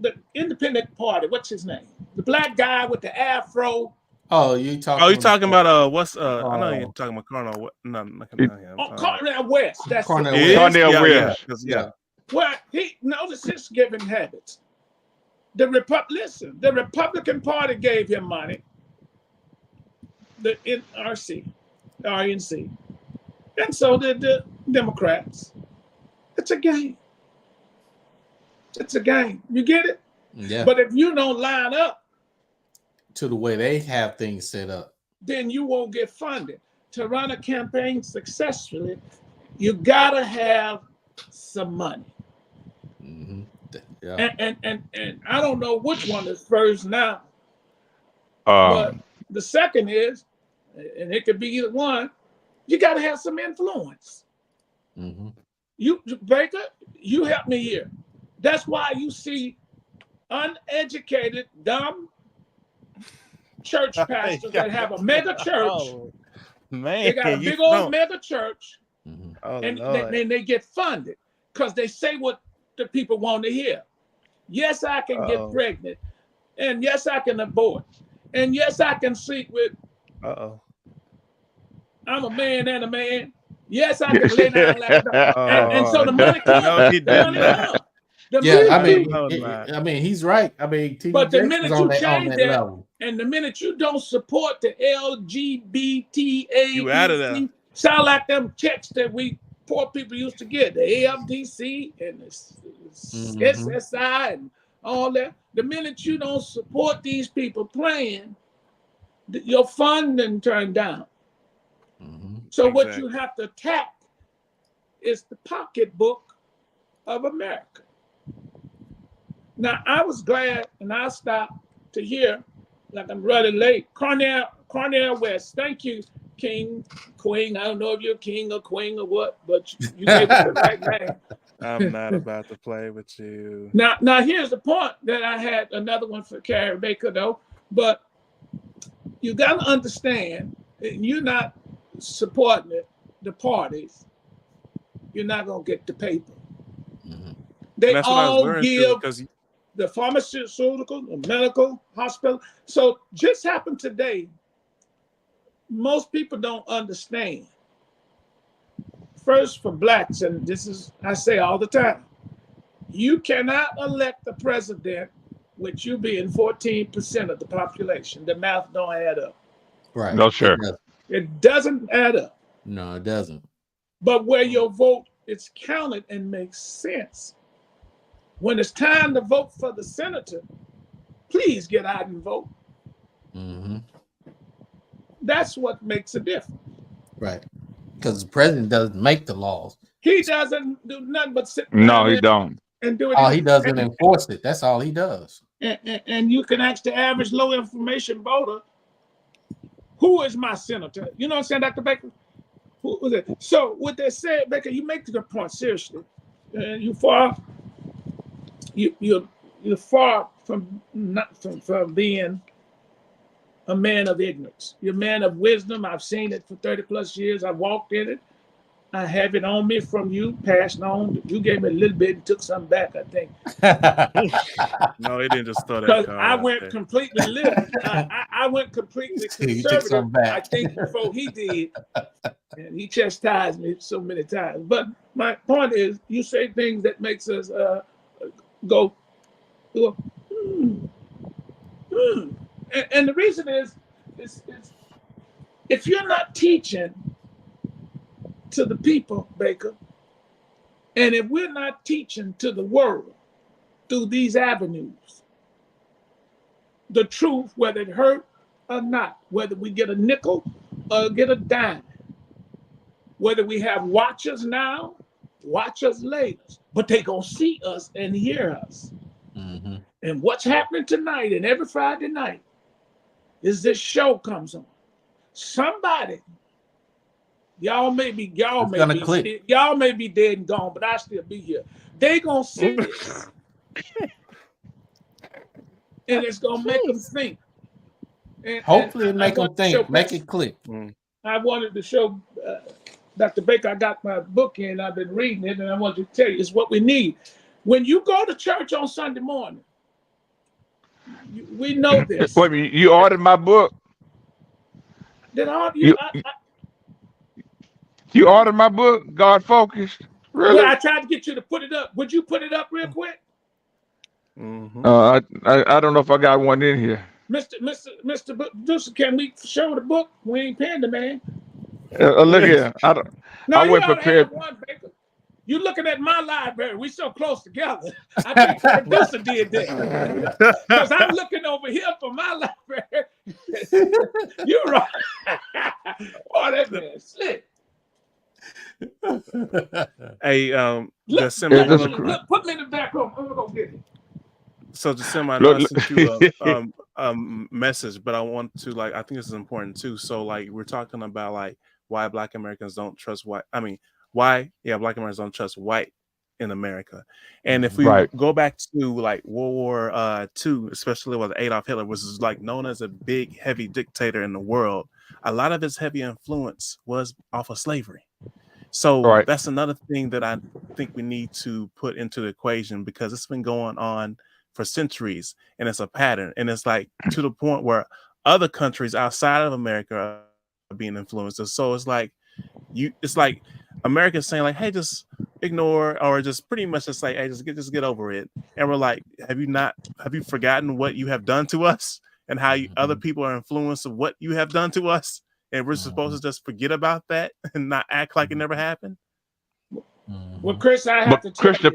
The independent party. What's his name? The black guy with the afro. Oh, you talking about what's I know you're talking about Cornell. What? No, Cornell West. That's Cornell West. Yeah. Well, he noticed his giving habits. The Republican Party gave him money. The RNC, and so did the Democrats. It's a game. It's a game. You get it? Yeah. But if you don't line up to the way they have things set up, then you won't get funded. To run a campaign successfully, you gotta have some money. Mm-hmm. Yeah. And I don't know which one is first now. But the second is, and it could be either one, you got to have some influence. Mm-hmm. You, Baker, you help me here. That's why you see uneducated, dumb church pastors that have a mega church. Oh, man, They got a big old mega church, and they get funded because they say what the people want to hear. Yes, I can get pregnant, and yes, I can abort, and yes, I can sleep with. I'm a man and a man. Yes, I can lay down like that. And so the money comes. No, he did not. I mean, he's right. I mean, but the minute you change that, level. And the minute you don't support the LGBTA, you out of there. Sound like them checks that we poor people used to get, the AFDC and the SSI and all that. The minute you don't support these people playing, your funding turned down. So what you have to attack is the pocketbook of America. Now, I was glad, and I stopped to hear, like I'm running late, Cornell West. Thank you, King, Queen. I don't know if you're king or queen or what, but you gave it the right name. I'm not about to play with you. Now, here's the point that I had another one for Carrie Baker, though. But you got to understand, you're not supporting it, the parties, you're not going to get the paper. They all give the pharmaceutical, the medical, hospital. So just happened today. Most people don't understand. First, for blacks, and this is, I say all the time, you cannot elect the president with you being 14% of the population. The math don't add up. Right. No, sure. It doesn't add up. No, it doesn't. But where your vote is counted and makes sense. When it's time to vote for the senator, please get out and vote. That's what makes a difference. Right. Because the president doesn't make the laws. He doesn't do nothing but sit. No, he don't. And do it. All he does is enforce it. That's all he does. And you can ask the average low information voter, who is my senator? You know what I'm saying, Dr. Baker? Who was it? So with that said, Baker, you make the point seriously. And you're far from being a man of ignorance. You're a man of wisdom. I've seen it for 30 plus years. I walked in it. I have it on me from you, passed on. You gave me a little bit and took some back, I think. No, he didn't just throw that. Because I went completely liberal. I went completely conservative, I think, before he did. And he chastised me so many times. But my point is, you say things that makes us go. And the reason is if you're not teaching to the people, Baker, and if we're not teaching to the world through these avenues, the truth, whether it hurt or not, whether we get a nickel or get a dime, whether we have watchers now, watchers later, but they gonna see us and hear us. And what's happening tonight and every Friday night is this show comes on. Somebody, y'all may be dead and gone, but I still be here. They gonna see this, and it's gonna make them think. Hopefully, it make them think, make it click. I wanted to show Dr. Baker. I got my book in. I've been reading it, and I wanted to tell you it's what we need. When you go to church on Sunday morning, we know this. Wait a minute, you ordered my book? You ordered my book, God Focused? Really? Well, I tried to get you to put it up. Would you put it up real quick? I don't know if I got one in here. Mr. Producer, can we show the book? We ain't paying the man. Look here. I went prepared. You looking at my library? We so close together. I think the producer did that because I'm looking over here for my library. You're right. Boy, that man slick. Hey, look, put me in the back room. I'm gonna go get it. So December, I know I sent you a message, but I want to I think this is important too. So we're talking about why Black Americans don't trust why? Yeah, Black Americans don't trust white in America. And if we Right. go back to like World War II, especially with Adolf Hitler, which is like known as a big, heavy dictator in the world, a lot of his heavy influence was off of slavery. So Right. that's another thing that I think we need to put into the equation, because it's been going on for centuries and it's a pattern. And it's like to the point where other countries outside of America are being influenced. So it's like America's saying like, hey, just ignore, or just pretty much just like, hey, just get over it. And we're like, have you forgotten what you have done to us and how other people are influenced of what you have done to us? And we're supposed to just forget about that and not act like it never happened. Well, Chris, I have But to tell Chris, you.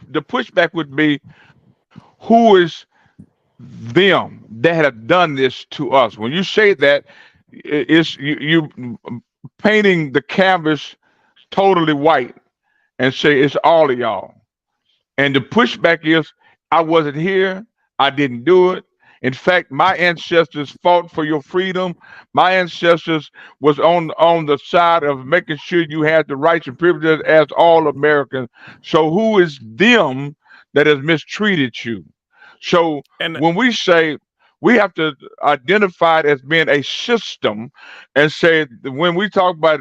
the pushback would be, who is them that have done this to us? When you say that, it's you painting the canvas totally white and say it's all of y'all. And the pushback is, I wasn't here. I didn't do it. In fact, my ancestors fought for your freedom. My ancestors was on the side of making sure you had the rights and privileges as all Americans. So who is them that has mistreated you? So And when we say, we have to identify it as being a system, and say when we talk about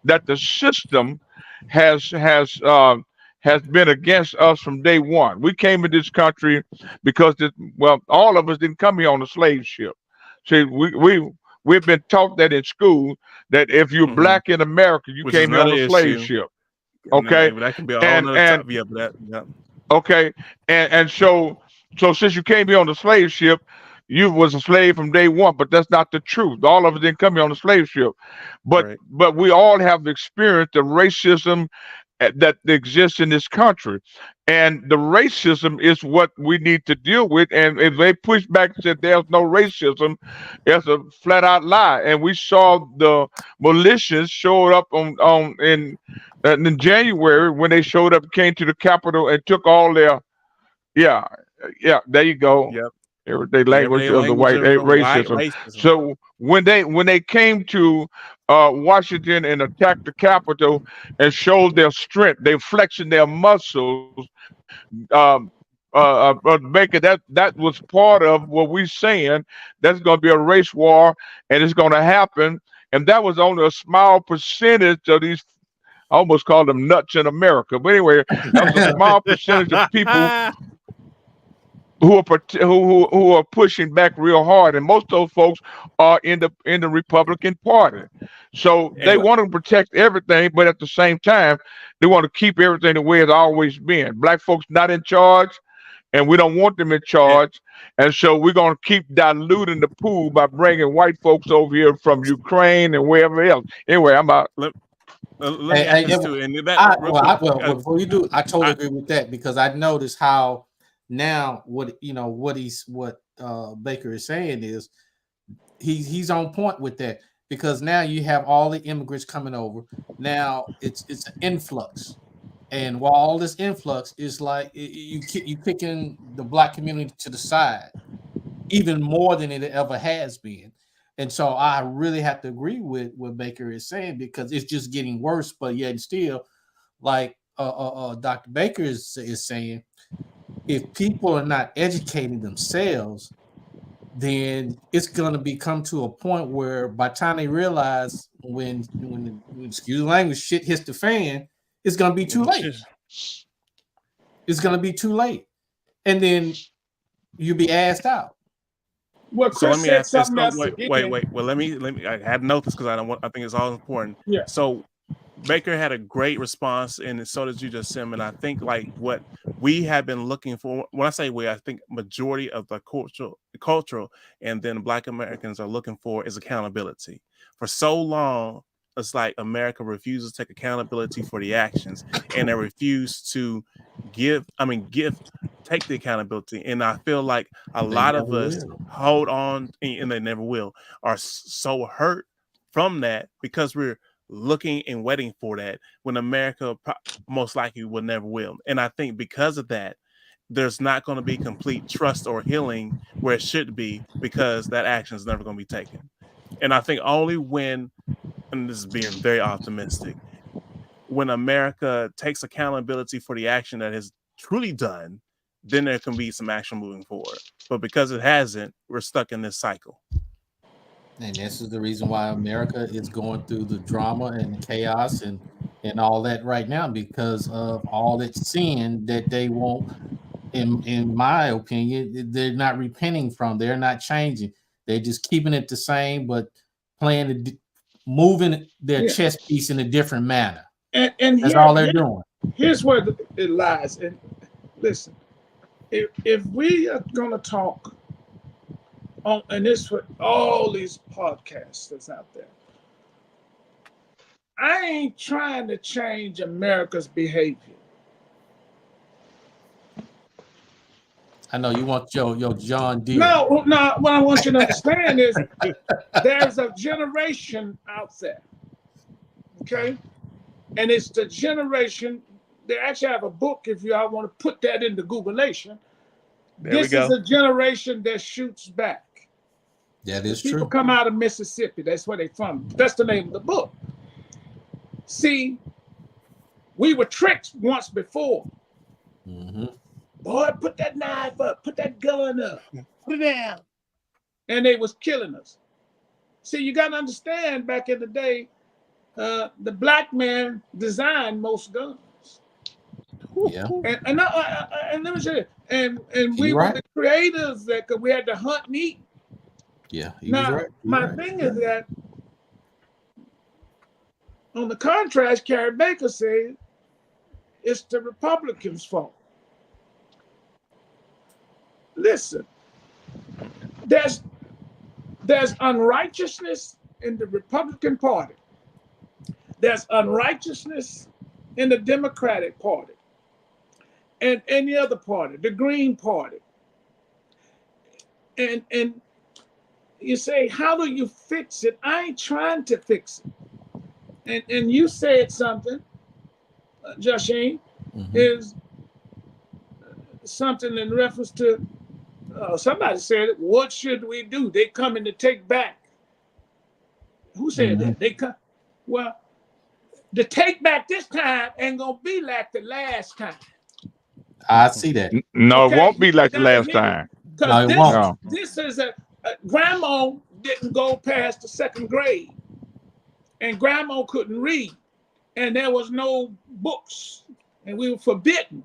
that the system has has uh, has been against us from day one. We came in this country because all of us didn't come here on a slave ship. See, we've been taught that in school, that if you're mhm, black in America, you which is came here on another a slave issue. ship. And Okay, that can be a whole and nother and topic. Yeah, but that, yeah. okay, and so since you came here on the slave ship, you was a slave from day one. But that's not the truth. All of us didn't come here on the slave ship, but Right. we all have experienced the racism that exists in this country, and the racism is what we need to deal with. And if they push back and said there's no racism, it's a flat out lie. And we saw the militias showed up in January, when they showed up, came to the Capitol and took all their, yeah, yeah, there you go. Yep. Everyday The language everyday of the language white of white racism. racism. So when they came to Washington and attacked the Capitol and showed their strength, they flexing their muscles. Um, Baker, that was part of what we saying. That's going to be a race war, and it's going to happen. And that was only a small percentage of these. I almost called them nuts in America, but anyway, that was a small percentage of people who are pushing back real hard, and most of those folks are in the Republican Party. So And they want to protect everything, but at the same time, they want to keep everything the way it's always been. Black folks not in charge, and we don't want them in and charge, and so we're going to keep diluting the pool by bringing white folks over here from Ukraine and wherever else. Anyway, I'm out. let me add this too, and that real quick. Before you do, I totally I, agree with that, because I noticed how now what Baker is saying is he's on point with that, because now you have all the immigrants coming over. Now it's an influx, and while all this influx is like you kicking the black community to the side even more than it ever has been. And so I really have to agree with what Baker is saying, because it's just getting worse. But yet still, like Dr. Baker is saying, if people are not educating themselves, then it's going to become to a point where by the time they realize when excuse the language, shit hits the fan, it's going to be too late. It's going to be too late. And then you'll be asked out. Well, So let Chris me said ask this. something So else wait. again. Well, let me. I had notes because I think it's all important. Yeah. So Baker had a great response, and so did you just, Sim. And I think like what we have been looking for. When I say we, I think majority of the cultural, and then Black Americans are looking for is accountability. For so long, it's like America refuses to take accountability for the actions, and they refuse to take the accountability. And I feel like a lot of us hold on, and they never will, are so hurt from that because we're looking and waiting for that when America most likely will never will. And I think because of that, there's not going to be complete trust or healing where it should be, because that action is never going to be taken. And I think only when and this is being very optimistic, when America takes accountability for the action that has truly done, then there can be some action moving forward. But because it hasn't, we're stuck in this cycle. And this is the reason why America is going through the drama and chaos and all that right now, because of all that sin that they won't, in my opinion, they're not repenting from. They're not changing. They're just keeping it the same, but moving their chess piece in a different manner. And that's all they're doing. Here's where it lies. And listen, if we are going to talk on, and this for all these podcasts that's out there, I ain't trying to change America's behavior. I know you want your John Deere. No. What I want you to understand is there's a generation out there, okay? And it's the generation. They actually have a book if y'all want to put that into Googlation. This is a generation that shoots back. That is People true. come out of Mississippi. That's where they from. That's the name of the book. See, we were tricked once before. Mm-hmm. Boy, put that knife up. Put that gun up. Put it down. And they was killing us. See, you got to understand, back in the day, the black man designed most guns. Yeah. And let me say, and we were the creators that we had to hunt and eat. Yeah. Now, my thing is that on the contrast, Carrie Baker said it's the Republicans' fault. Listen, there's unrighteousness in the Republican Party. There's unrighteousness in the Democratic Party and any other party, the Green Party. And you say, how do you fix it? I ain't trying to fix it. And you said something, Joshine, is something in reference to, somebody said it, what should we do? They coming to take back. Who said that? They come. Well, the take back this time ain't gonna be like the last time. I see that. No, okay? It won't be like the last time. No, it won't. This is grandma didn't go past the second grade, and grandma couldn't read, and there was no books, and we were forbidden.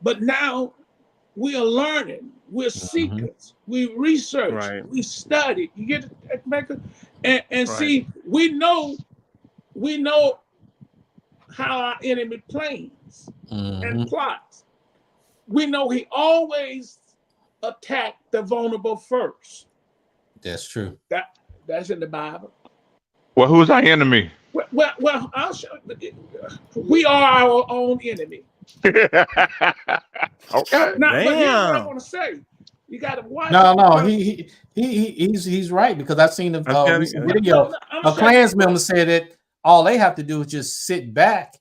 But now we are learning. We're seekers. We research. We study. You get it, and see, we know how our enemy plans and plots. We know he always attacked the vulnerable first. That's true. That's in the Bible. Well, who's our enemy? Well, I'll show you. We are our own enemy. Okay. Now, but here's what I want to say. You got to watch. No, he's right, because I've seen the video. A Klansman said that all they have to do is just sit back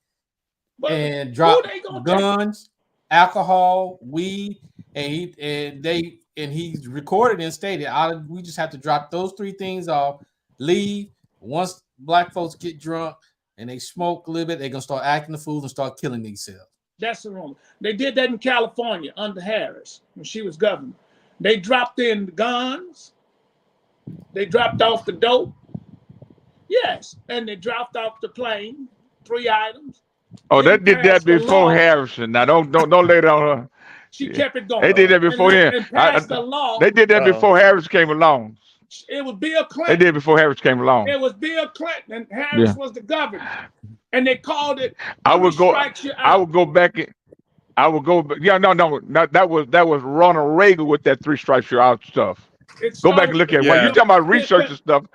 and drop guns, alcohol, weed, and he's recorded and stated, we just have to drop those three things off, leave. Once black folks get drunk and they smoke a little bit, they're gonna start acting the fools and start killing themselves. That's the wrong. They did that in California under Harris when she was governor. They dropped in the guns. They dropped off the dope. Yes, and they dropped off the plane. 3 items. Oh, they did that before Harrison. Now don't lay it on her. She kept it going. They did that before him. The law. They did that before Harris came along. It was Bill Clinton. They did before Harris came along. It was Bill Clinton, and Harris was the governor, and they called it. I would go back. Yeah, no. That was Ronald Reagan with that 3 strikes you're out stuff. Go back and look at it. Well, you're talking about research and stuff.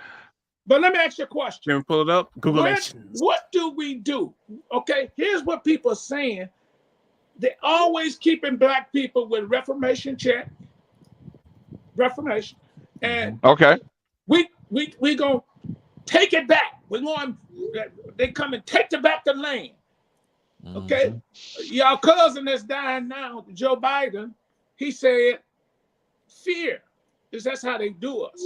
But let me ask you a question. Can we pull it up? Google it. What do we do? Okay, here's what people are saying. They're always keeping black people with Reformation check. Reformation. And we gonna take it back. We're going. They come and take back the land. Okay, y'all cousin that's dying now, Joe Biden. He said, "Fear is that's how they do us."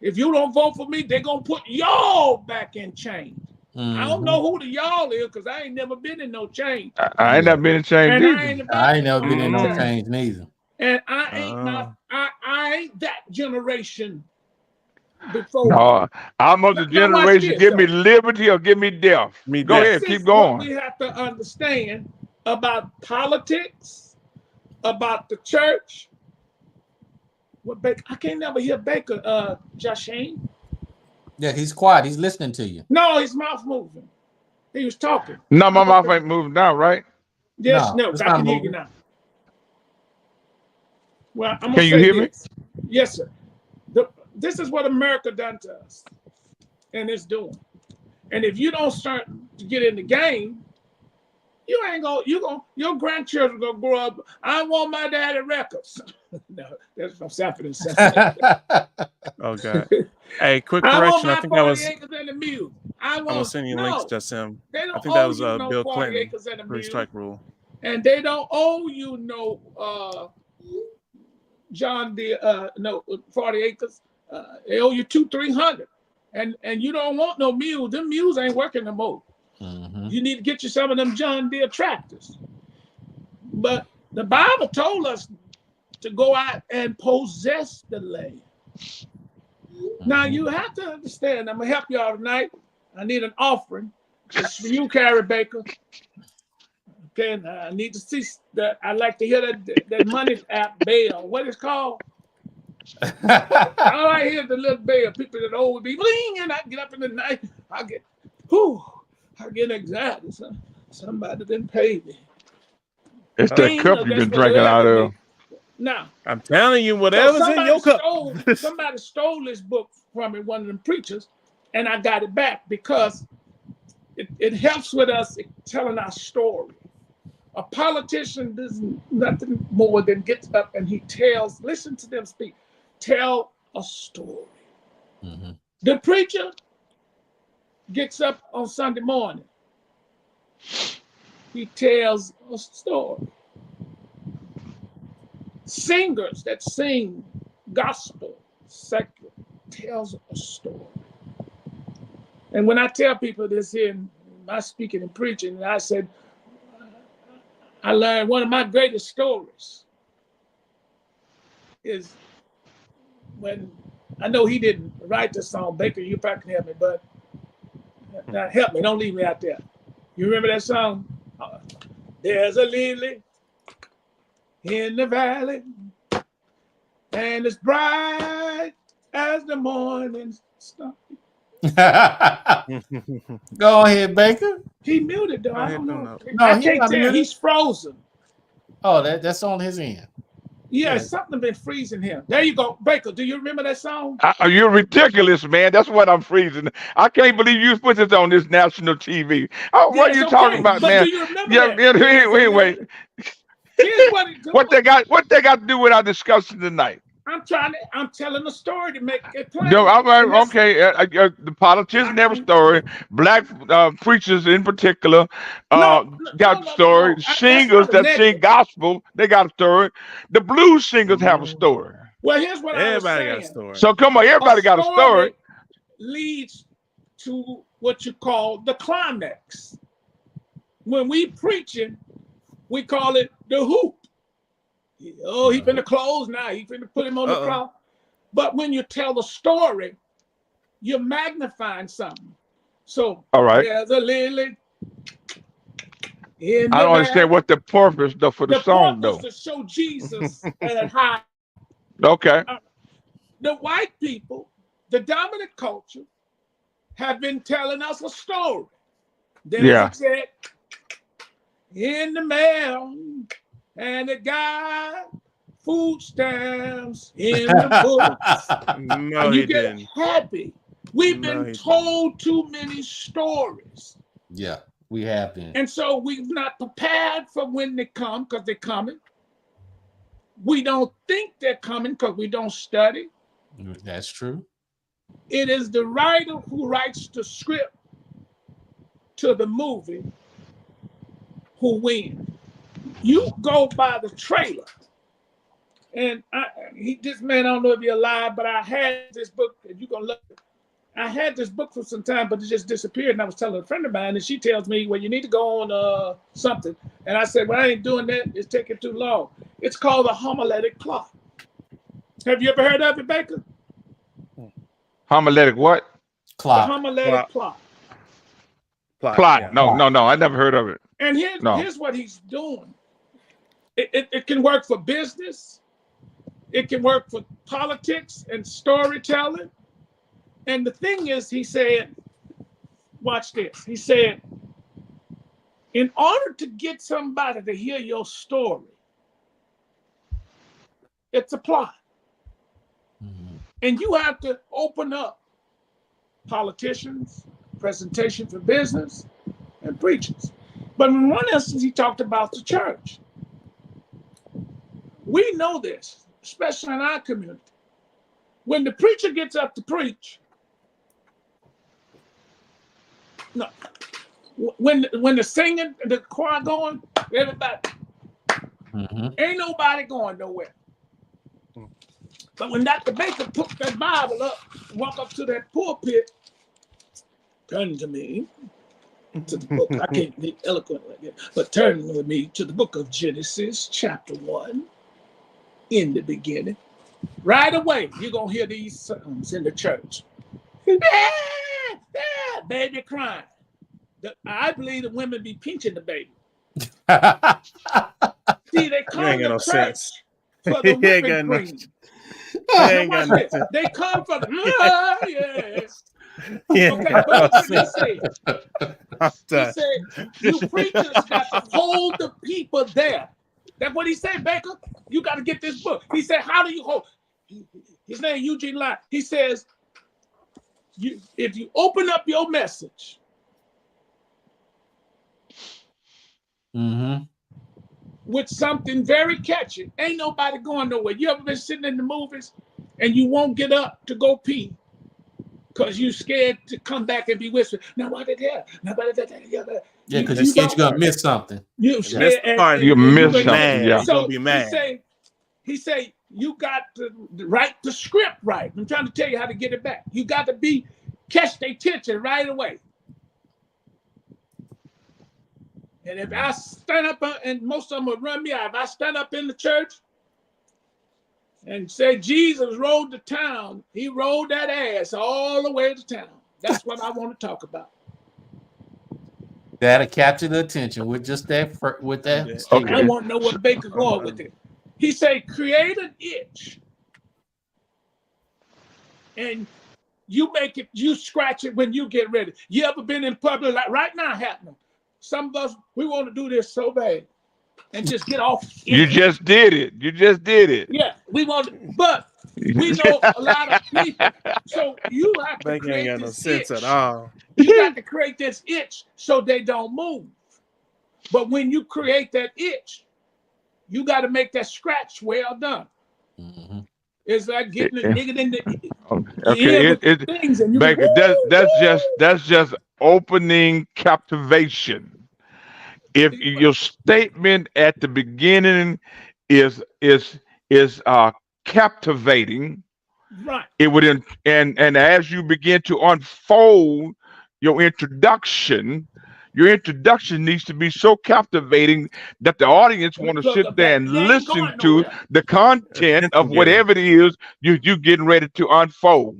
If you don't vote for me, they're gonna put y'all back in chains. Mm-hmm. I don't know who the y'all is because I ain't never been in no chain. I ain't never been in chains And either. I ain't never been in no Mm-hmm. change neither. And I ain't that generation before. No, I'm of the Now watch generation. this, Give me though. liberty or give me death. Me Go death. ahead, This keep is what we going. have to understand about politics, about the church. What Baker? I can't never hear Baker, Joshane. Yeah, he's quiet. He's listening to you. No, his mouth moving. He was talking. No, my mouth ain't moving down, right? Yes, No, no, it's I not can hear you moving. now. Well, I'm gonna Can you say hear me? this. Yes, sir. This is what America done to us, and it's doing. And if you don't start to get in the game, you ain't gonna. Your grandchildren gonna grow up. I want my daddy records. No, that's from Sanford and Son. Oh God. Hey, quick I want correction. I my think that 40 was. acres and a mule. I I'm gonna want send you links, no. just him. They I don't think that owe was you no Bill 40 Clinton. acres and a Three mule, strike rule. and they don't owe you no John Deere no 40 acres. They owe you 200-300, and you don't want no mules. Them mules ain't working no more. Mm-hmm. You need to get you some of them John Deere tractors. But the Bible told us to go out and possess the land. Now you have to understand. I'm gonna help you all tonight. I need an offering. It's for you, Carrie Baker. Okay, and I need to see that. I like to hear that money app bell. What it's called? All I hear is the little bell. People that always be bling, and I get up in the night. I get anxiety. Somebody didn't pay me. It's that Bling, cup you've that's been what drinking out whoever of. be. Now, I'm telling you, so whatever's in your cup. somebody stole this book from me, one of them preachers, and I got it back because it helps with us telling our story. A politician does nothing more than gets up and he tells, listen to them speak, tell a story. Mm-hmm. The preacher gets up on Sunday morning. He tells a story. Singers that sing gospel, secular, tells a story. And when I tell people this here in my speaking and preaching, I said, I learned one of my greatest stories is when, I know he didn't write the song, Baker, you probably can help me, but now help me, don't leave me out there. You remember that song? There's a lily in the valley, and it's bright as the morning star. Go ahead, Baker. He muted though. I don't know. No, I he's can't not tell. muted. He's frozen. Oh, that's on his end. Yeah, something been freezing him. There you go, Baker. Do you remember that song? You're ridiculous, man. That's what I'm freezing. I can't believe you put this on this national TV. Oh, Yeah, what are it's you talking okay. about, But man? do you remember Yeah, that? anyway. Here's what it What they got to do with our discussion tonight? I'm telling a story to make it plain. No, okay. The politicians have a story. Black preachers in particular got a story. Singers that sing gospel, they got a story. The blues singers have a story. Well, here's what Everybody I got a was saying. story. So come on, everybody got a story. Leads to what you call the climax. When we preaching, we call it the hoop. Oh, he finna close now. He finna put him on the cross. But when you tell the story, you're magnifying something. So, all right. There's a lily. I don't understand what the purpose though for the song though. To show Jesus at high. Okay. The white people, the dominant culture, have been telling us a story. There's a check in the mail, and it got food stamps in the books. No, and you he get didn't. happy. We've been told too many stories. Yeah, we have been. And so we've not prepared for when they come, because they're coming. We don't think they're coming because we don't study. That's true. It is the writer who writes the script to the movie who wins. You go by the trailer And this man, I don't know if he's alive, but I had this book, and you're gonna look. I had this book for some time, but it just disappeared. And I was telling a friend of mine, and she tells me, well, you need to go on something. And I said, well, I ain't doing that. It's taking too long. It's called the homiletic plot. Have you ever heard of it, Baker? Homiletic what? Plot. The homiletic plot. Plot. Yeah. No, I never heard of it. And here's what he's doing. It can work for business. It can work for politics and storytelling. And the thing is, he said, watch this. He said, in order to get somebody to hear your story, it's a plot. Mm-hmm. And you have to open up politicians, presentation for business, and preachers. But in one instance, he talked about the church. We know this, especially in our community. When the preacher gets up to preach, no, when the singing, the choir going, everybody, ain't nobody going nowhere. But when Dr. Baker took that Bible up, walk up to that pulpit, turn to me to the book. I can't be eloquent like that, but turn with me to the book of Genesis, chapter 1, in the beginning. Right away, you're going to hear these songs in the church. Baby crying. I believe the women be pinching the baby. See, they come to church for the whipping cream. They come for the yes. Yeah. Okay, but he said, you preachers got to hold the people there. That's what he said, Baker. You got to get this book. He said, how do you hold? His name Eugene Lott. He says, if you open up your message, with something very catchy, ain't nobody going nowhere. You ever been sitting in the movies and you won't get up to go pee because you scared to come back and be whispered, nobody there, nobody there. Yeah, because you're gonna miss something. You scared you miss something. Yeah. So gonna be mad. He say you got to write the script right. I'm trying to tell you how to get it back. You got to catch their attention right away. And if I stand up, and most of them will run me out, if I stand up in the church and say Jesus rode to town, he rode that ass all the way to town. That's what I want to talk about. That'll capture the attention with just that. With that, okay. I want to know what Baker's going with it. He say, create an itch, and you make it. You scratch it when you get ready. You ever been in public like right now happening? Some of us, we want to do this so bad and just get off. You just did it. Yeah, we want to, but we know a lot of people. So you have to create ain't got this no sense itch. at all. You got to create this itch so they don't move. But when you create that itch, you got to make that scratch well done. Mm-hmm. It's like getting a nigga in the okay. Things and you Baker, that's just opening captivation. If your statement at the beginning is captivating, right? It would and as you begin to unfold your introduction needs to be so captivating that the audience want to sit there and listen to the content of whatever it is you getting ready to unfold.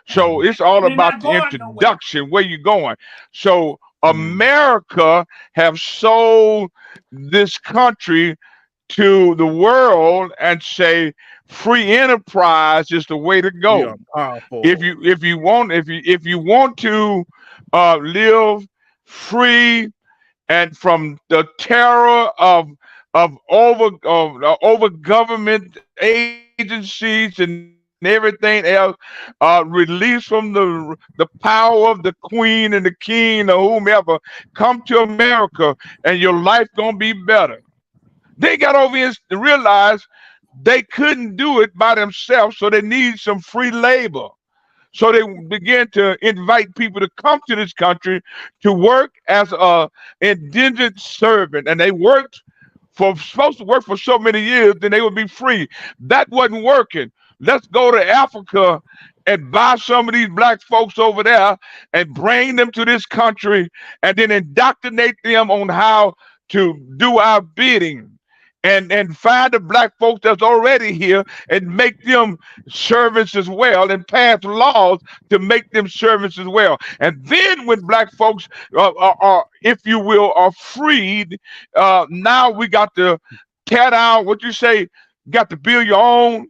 So it's all about the introduction, where you going. So America have sold this country to the world and say free enterprise is the way to go. If you want to live free and from the terror of over government agencies and everything else, released from the power of the queen and the king or whomever, come to America and your life gonna be better. They got over here to realize they couldn't do it by themselves, so they need some free labor. So they began to invite people to come to this country to work as a indigent servant, and they worked for supposed to work for so many years, then they would be free. That wasn't working. Let's go to Africa and buy some of these black folks over there and bring them to this country and then indoctrinate them on how to do our bidding. And find the black folks that's already here and make them servants as well and pass laws to make them servants as well. And then when black folks are, if you will, are freed, now we got to tear down what you say, got to build your own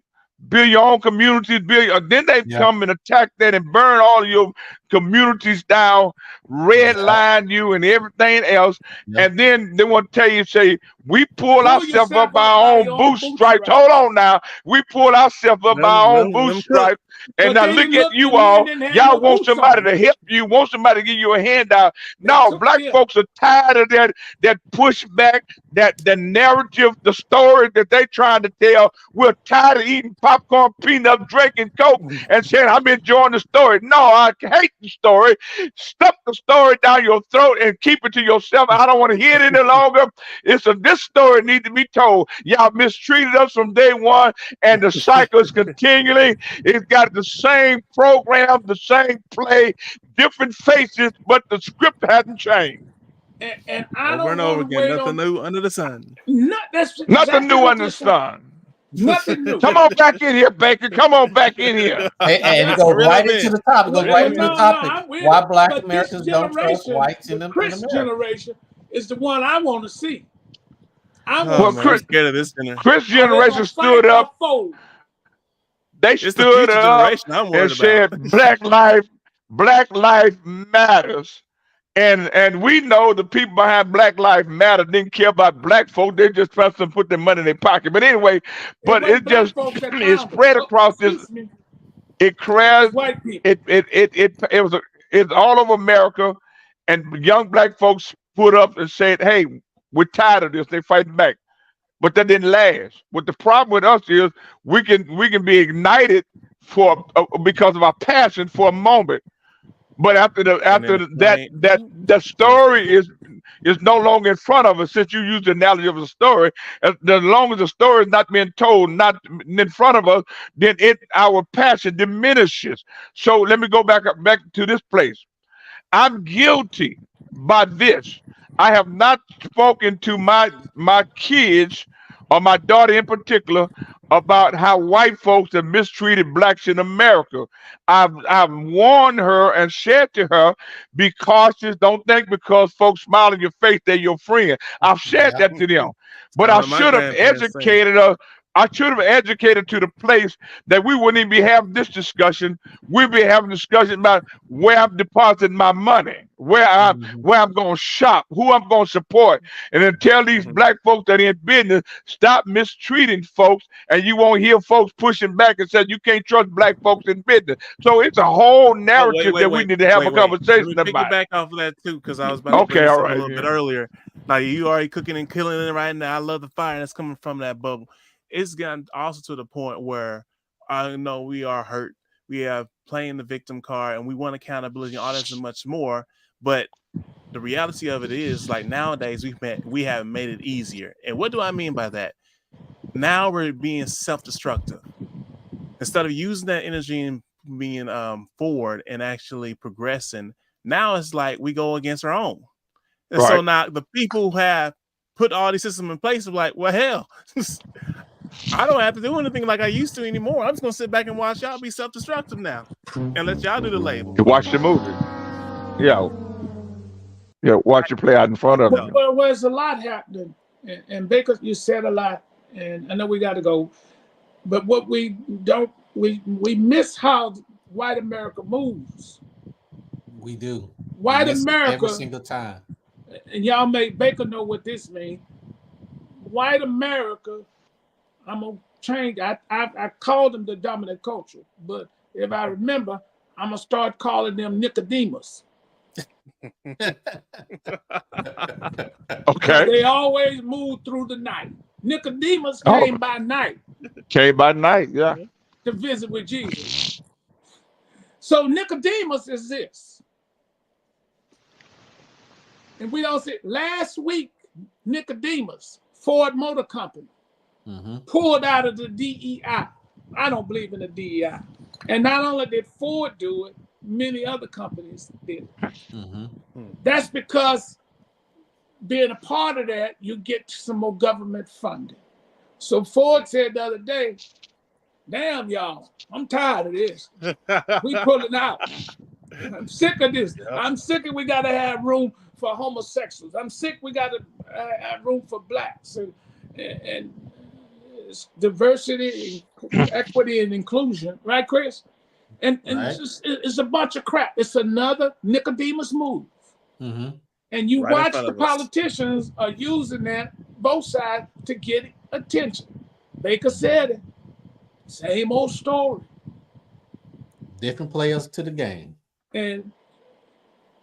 communities, then they Yeah. come and attack that and burn all of your communities down, red line you and everything else. Yeah. And then they want to tell you, say, we pull Pull ourselves yourself up up by by our your own own bootstraps. bootstraps. Hold on now. We pull ourselves up by our own Let 'em cook. bootstraps. And But now they look didn't at look, you the men all. didn't have Y'all no want boots somebody on. to help you, want somebody to give you a handout. They No, took black them. folks are tired of that pushback, that the narrative, the story that they trying to tell. We're tired of eating popcorn, peanuts, drinking Coke, and saying, I'm enjoying the story. No, I hate the story. Stuff the story down your throat and keep it to yourself. I don't want to hear it any longer. This story needs to be told. Y'all mistreated us from day one, and the cycle is continually. It's got the same program, the same play, different faces, but the script hasn't changed. And I Over don't and over want to again, wait nothing on new under the sun. that's Nothing exactly new what under you're the saying. sun. Nothing new. Come on back in here, Baker. Come on back in here. And it goes Reel right 'em into in. the topic. It goes Reel right 'em into the in. topic. I'm with Why it. black But this Americans don't trust generation, whites in the America. Chris generation, is the one I want to see. I Oh, want Well, to man, I'm Chris, see, scared of this generation. Chris are they generation gonna fight stood or up. fold? They It's the stood future up generation I'm and worried about. said, Black life matters. And we know the people behind Black Lives Matter didn't care about black folk. They just trust them put their money in their pocket. But anyway, It but wasn't it black just folks that it found them. spread Oh, across this. excuse me. It It was crashed. white people. It's all over America, and young black folks put up and said, "Hey, we're tired of this." They fighting back, but that didn't last. What the problem with us is we can be ignited for because of our passion for a moment. But And then the flame, that goes story is no longer in front of us. Since you used the analogy of a story, as long as the story is not being told, not in front of us, then our passion diminishes. So let me go back to this place. I'm guilty by this. I have not spoken to my kids or my daughter in particular about how white folks have mistreated blacks in America. I've warned her and said to her, be cautious. Don't think because folks smile in your face they're your friend. I've said Yeah. that to them, but sound I like my should have grandparents saying. educated her. I should have educated to the place that we wouldn't even be having this discussion. We'd be having a discussion about where I'm depositing my money, Mhm. where I'm going to shop, who I'm going to support, and then tell these Mhm. black folks that are in business stop mistreating folks, and you won't hear folks pushing back and say you can't trust black folks in business. So it's a whole Oh, narrative that we need to have a wait. Let me conversation pick it about. back off of that too, because I was about to bring Okay, this all up a right, little bit yeah. earlier. Like you already cooking and killing it right now. I love the fire that's coming from that bubble. It's gotten also to the point where I know we are hurt. We have playing the victim card, and we want accountability and all that and much more. But the reality of it is, like nowadays, we have made it easier. And what do I mean by that? Now we're being self-destructive instead of using that energy and being forward and actually progressing. Now it's like we go against our own. And so Right. now the people who have put all these systems in place are like, well, hell, I don't have to do anything like I used to anymore. I'm just gonna sit back and watch y'all be self-destructive now and let y'all do the label. You watch the movie. Yeah. Yeah, watch it play out in front of you. Well, there's a lot happening, and Baker, you said a lot, and I know we got to go. But what we don't, we miss how white America moves. We do. White We miss it every America, single time. and y'all make Baker know what this means. White America, I'm gonna change. I called them the dominant culture, but if I remember, I'm gonna start calling them Nicodemus. Okay. They always move through the night. Nicodemus Oh, came by night came by night. Yeah. to visit with Jesus. So Nicodemus is this. And we don't say last week, Nicodemus Ford Motor Company pulled out of the DEI. I don't believe in the DEI. And not only did Ford do it, many other companies did. That's because being a part of that, you get some more government funding. So Ford said the other day, damn, y'all, I'm tired of this. We pulling out. I'm sick of this. Yep. I'm sick of we got to have room for homosexuals. I'm sick we got to have room for blacks and diversity, equity, and inclusion. Right, Chris? And Right. it's a bunch of crap. It's another Nicodemus move. And you Right in watch front the of us. politicians are using that, both sides, to get attention. Baker said it. Same old story. Different players to the game. And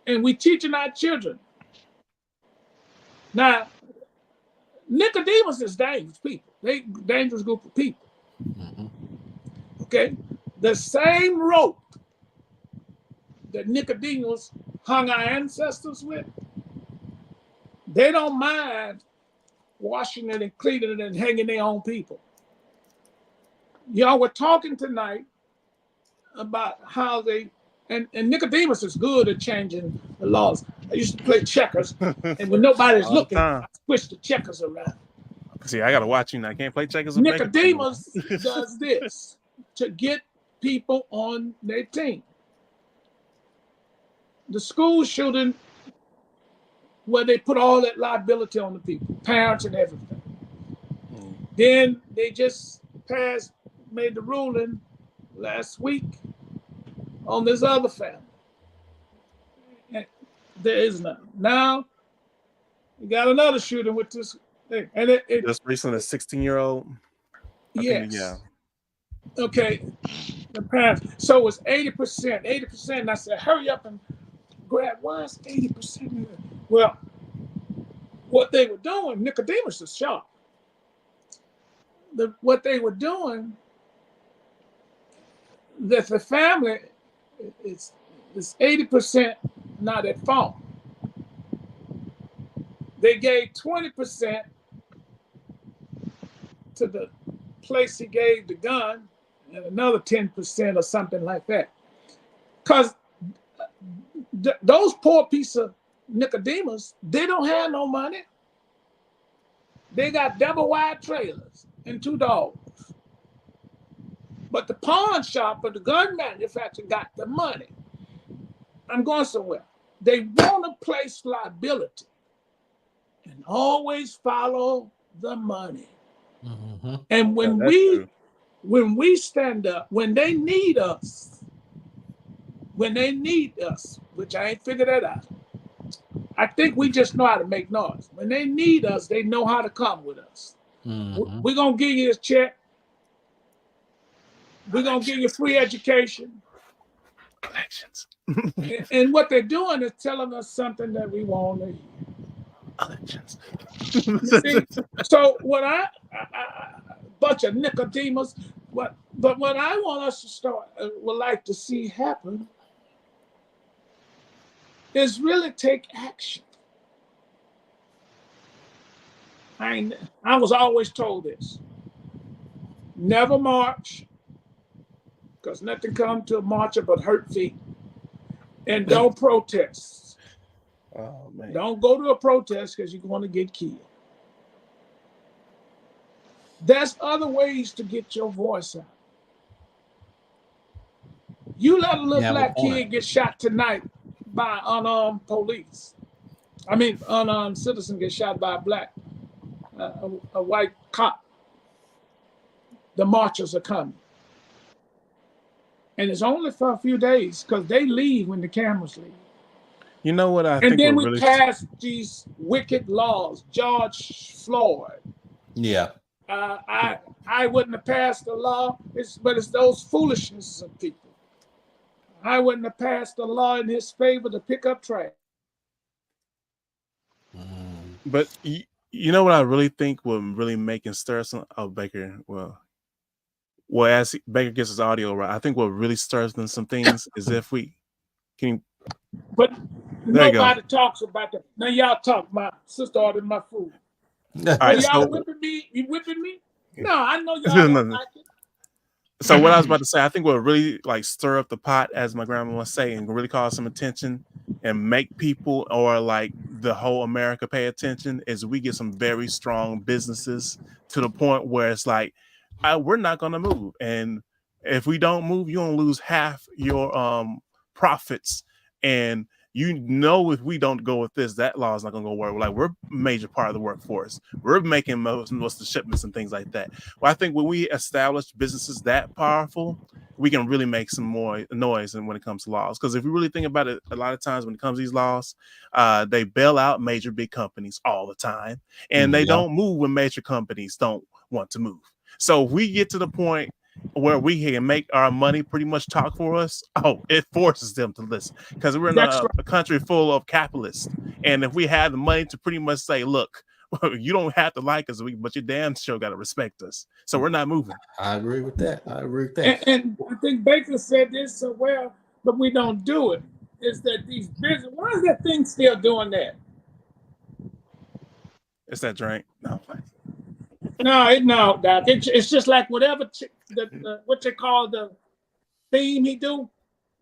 we teaching our children. Now, Nicodemus is dangerous people. They dangerous group of people. Okay? The same rope that Nicodemus hung our ancestors with, they don't mind washing it and cleaning it and hanging their own people. Y'all were talking tonight about how they, and Nicodemus is good at changing the laws. I used to play checkers, and when nobody's All the looking, time. I switch the checkers around. See, I gotta watch you now. I can't play checkers with Baker Nicodemus does this to get people on their team. The school shooting, where they put all that liability on the people, parents and everything. Then they just made the ruling last week on this other family. And there is none. Now, you got another shooting with this thing. And it just recently, a 16-year-old. yes. Yeah. Okay. The parents. So it's 80%. 80%. And I said, hurry up and grab. Why is 80%? Well, what they were doing, Nicodemus is sharp. What they were doing, that the family is 80% not at fault. They gave 20% to the place he gave the gun, and another 10% or something like that. Because those poor piece of Nicodemus, they don't have no money. They got double wide trailers and 2 dogs. But the pawn shop or the gun manufacturer got the money. I'm going somewhere. They want to place liability and always follow the money. And when we stand up, when they need us, which I ain't figured that out. I think we just know how to make noise. When they need us, they know how to come with us. We're going to give you a check. We're going to give you free education. Elections. And what they're doing is telling us something that we want to hear. Elections. See, so what I bunch of Nicodemus, but what I want us to start, would like to see happen, is really take action. I was always told this. Never march, because nothing comes to a marcher but hurt feet. And don't protest. Oh, man. Don't go to a protest because you're going to get killed. There's other ways to get your voice out. You let a little black kid get shot tonight by unarmed police. I mean, unarmed citizen get shot by a white cop. The marchers are coming. And it's only for a few days because they leave when the cameras leave. You know what I think? And then we pass these wicked laws. George Floyd. Yeah. I wouldn't have passed the law, but it's those foolishness of people. I wouldn't have passed the law in his favor to pick up trash. But you know what I really think would really make and stir some Baker. Well, as Baker gets his audio right, I think what really stirs them some things is if we can. But nobody talks about that. Now y'all talk. My sister ordered my food. All right, y'all so whipping me? You whipping me? No, I know y'all don't like it. So what I was about to say, I think what really like stir up the pot, as my grandma was saying, really cause some attention and make people or like the whole America pay attention is we get some very strong businesses to the point where it's like, we're not going to move. And if we don't move, you're going to lose half your profits. And you know, if we don't go with this, that law is not going to go work. Like we're a major part of the workforce. We're making most of the shipments and things like that. Well, I think when we establish businesses that powerful, we can really make some more noise when it comes to laws. Because if we really think about it, a lot of times when it comes to these laws, they bail out major big companies all the time, and they don't move when major companies don't want to move. So if we get to the point where we can make our money pretty much talk for us, it forces them to listen, because we're in a country full of capitalists. And if we have the money to pretty much say, look, you don't have to like us, but you damn sure got to respect us. So we're not moving. I agree with that. And I think Baker said this so well, but we don't do it. Is that these business? Why is that thing still doing that? It's that drink. No, Doc. It's just like whatever what they call the theme he do,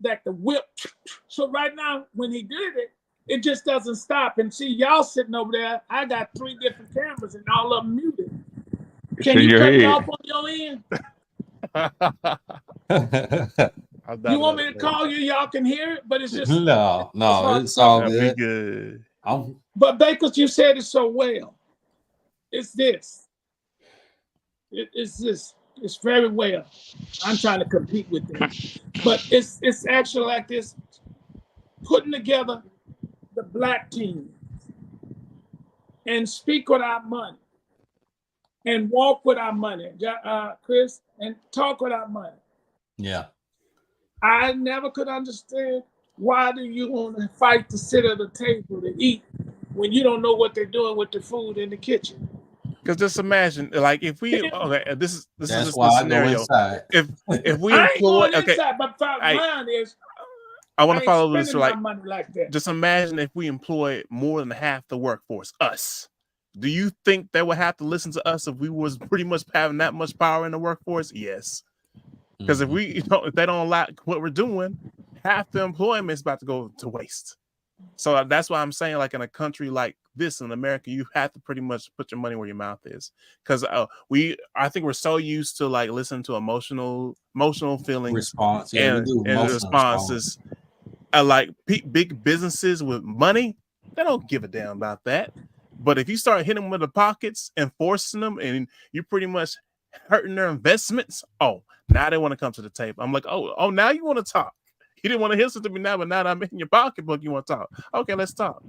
like the whip. So right now, when he did it, it just doesn't stop. And see, y'all sitting over there, I got 3 different cameras and all of them muted. Can you cut it off on your end? You want me to call you? Y'all can hear it, but it's just no, it's all good. Good. But Baker, you said it so well. It's this. It's this. It's very well. I'm trying to compete with them, but it's actually like this: putting together the black team and speak with our money and walk with our money, Chris, and talk with our money. Yeah. I never could understand why do you want to fight to sit at the table to eat when you don't know what they're doing with the food in the kitchen. Because just imagine, like, if we this is the scenario. If we I ain't employ, going inside, but mine is. I want to follow this. Like, money like that. Just imagine if we employ more than half the workforce, us. Do you think they would have to listen to us if we was pretty much having that much power in the workforce? Yes. Because if if they don't like what we're doing, half the employment is about to go to waste. So that's why I'm saying, like, in a country like this in America, you have to pretty much put your money where your mouth is. Because I think we're so used to like listening to emotional feelings, response, and responses. Like big businesses with money, they don't give a damn about that. But if you start hitting them with the pockets and forcing them, and you pretty much hurting their investments, now they want to come to the table. I'm like, now you want to talk. You didn't want to listen to me now, but now that I'm in your pocketbook, you want to talk. Okay, let's talk.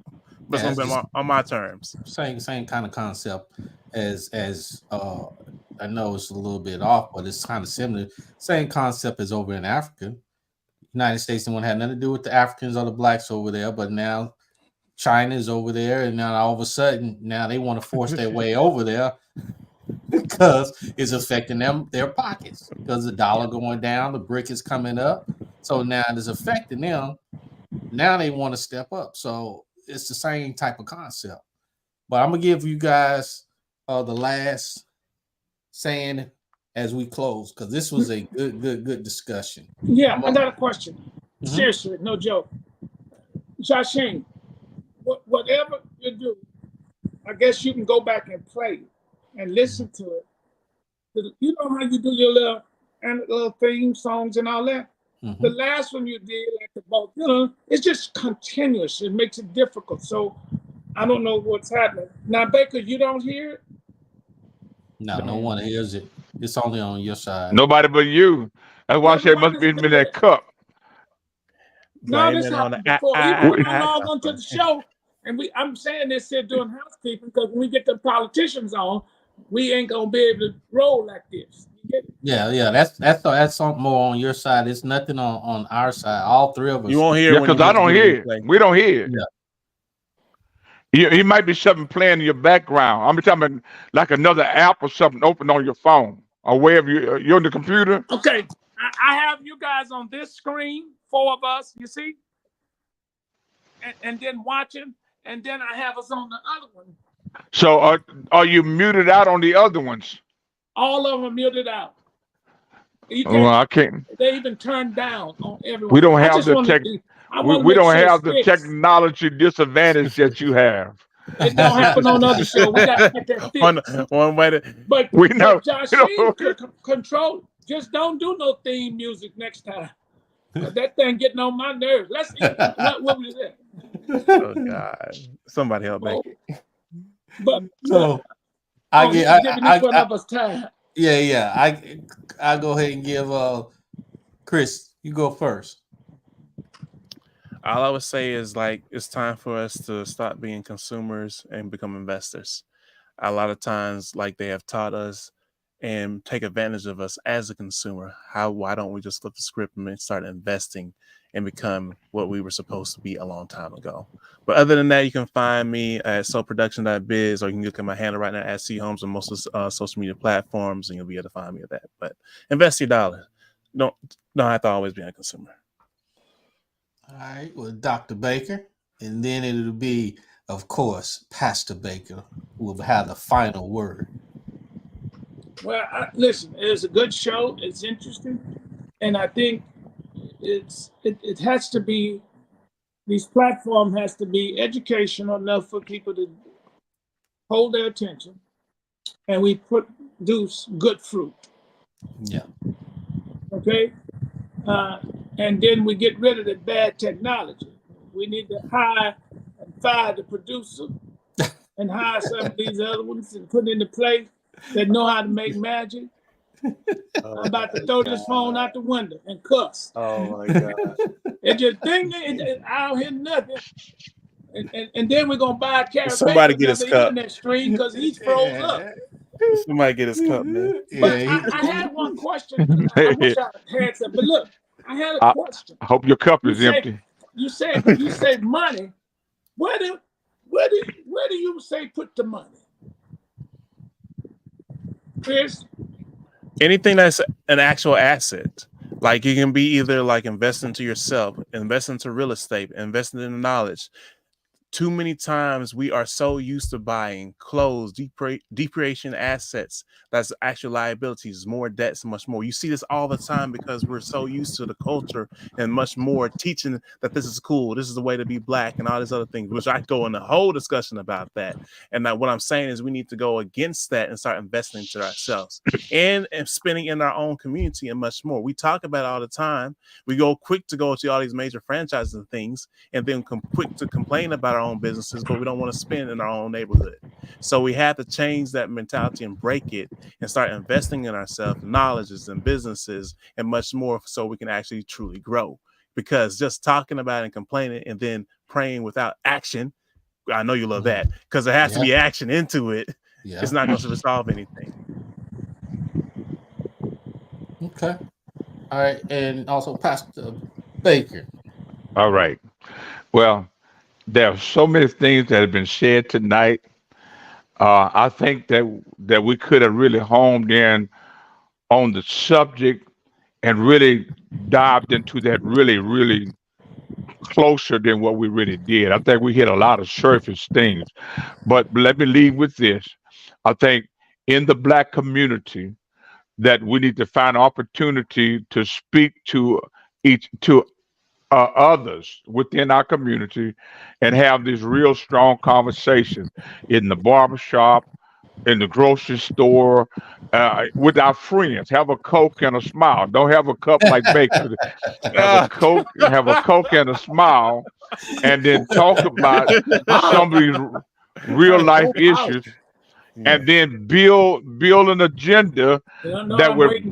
But it's gonna be on my terms. Same kind of concept as I know it's a little bit off, but it's kind of similar. Same concept as over in Africa. United States didn't want to have nothing to do with the Africans or the blacks over there, but now China is over there, and now all of a sudden now they want to force their way over there because it's affecting their pockets, because the dollar going down, the brick is coming up. So now it's affecting them. Now they want to step up. So it's the same type of concept. But I'm gonna give you guys the last saying as we close, because this was a good discussion. Yeah, I got a question. Seriously, no joke. Shashing, whatever you do, I guess you can go back and play and listen to it. You know how you do your little theme songs and all that? The last one you did, like the boat, it's just continuous. It makes it difficult. So I don't know what's happening. Now, Baker, you don't hear it? No one hears it. It's only on your side. Nobody but you. That's why it must be in that cup. No, this happened before. Even when I log onto the show, and I'm saying this here doing housekeeping, because when we get the politicians on, we ain't gonna be able to roll like this. Yeah. That's something more on your side. It's nothing on our side. All three of us. You won't hear it because I don't hear it. We don't hear it. Yeah. He might be something playing in your background. I'm talking like another app or something open on your phone or wherever you're on the computer. Okay, I have you guys on this screen, 4 of us, you see, and then watching, and then I have us on the other one. So are you muted out on the other ones? All of them are muted out. You Well, can't. I can't. They even turned down on We everyone. don't I have just the want tech. to. I want to We make don't sure it have the sticks. technology disadvantage that you have. It don't happen on other show. We got to get that fixed. one way to We know. But Josh, control. Just don't do no theme music next time. That thing getting on my nerves. Let's. What was that? oh God. Somebody help make it. But So giving each one of us time. Yeah. I go ahead and give Chris. You go first. All I would say is like it's time for us to stop being consumers and become investors. A lot of times, like they have taught us and take advantage of us as a consumer. Why don't we just flip the script and start investing and become what we were supposed to be a long time ago? But other than that, you can find me at soulproduction.biz, or you can look at my handle right now at C Holmes on most of social media platforms, and you'll be able to find me at that. But invest your dollar. Don't have to always be a consumer. All right, well, Dr. Baker, and then it'll be, of course, Pastor Baker who will have the final word. Well, listen, it's a good show. It's interesting, and I think it has to be. These platforms has to be educational enough for people to hold their attention, and we produce good fruit. Yeah. Okay. And then we get rid of the bad technology. We need to hire and fire the producer and hire some of these other ones and put into place that know how to make magic. I'm about to throw this phone out the window and cuss. Oh my God. It just I don't hear nothing. And then we're gonna buy a Carrie Somebody Baker get his another cup. internet stream because he's froze up. Somebody get his cup, man. But I had one question. I wish I had some. But look, I had a question. I hope your cup is empty. You say money. Where do you say put the money, Chris? Anything that's an actual asset. Like you can be either like invest into yourself, invest into real estate, invest in knowledge. Too many times we are so used to buying clothes, depreciation assets, that's actual liabilities, more debts, and much more. You see this all the time because we're so used to the culture and much more teaching that this is cool, this is the way to be black, and all these other things, which I go in a whole discussion about that. And that what I'm saying is we need to go against that and start investing into ourselves and spending in our own community and much more. We talk about it all the time. We go quick to go to all these major franchises and things, and then quick to complain about our own businesses, but we don't want to spend in our own neighborhood. So we have to change that mentality and break it and start investing in ourselves, knowledges and businesses and much more, so we can actually truly grow. Because just talking about it and complaining and then praying without action, I know you love that, because there has to be action into it. It's not going to resolve anything. Okay. All right. And also Pastor Baker. All right. Well, there are so many things that have been said tonight. I think that we could have really homed in on the subject and really dived into that really closer than what we really did. I think we hit a lot of surface things. But let me leave with this. I think in the Black community that we need to find opportunity to speak to others within our community and have these real strong conversations in the barbershop, in the grocery store, with our friends. Have a Coke and a smile. Don't have a cup like Baker. Have a Coke and a smile, and then talk about some of these real life issues, and then build an agenda that would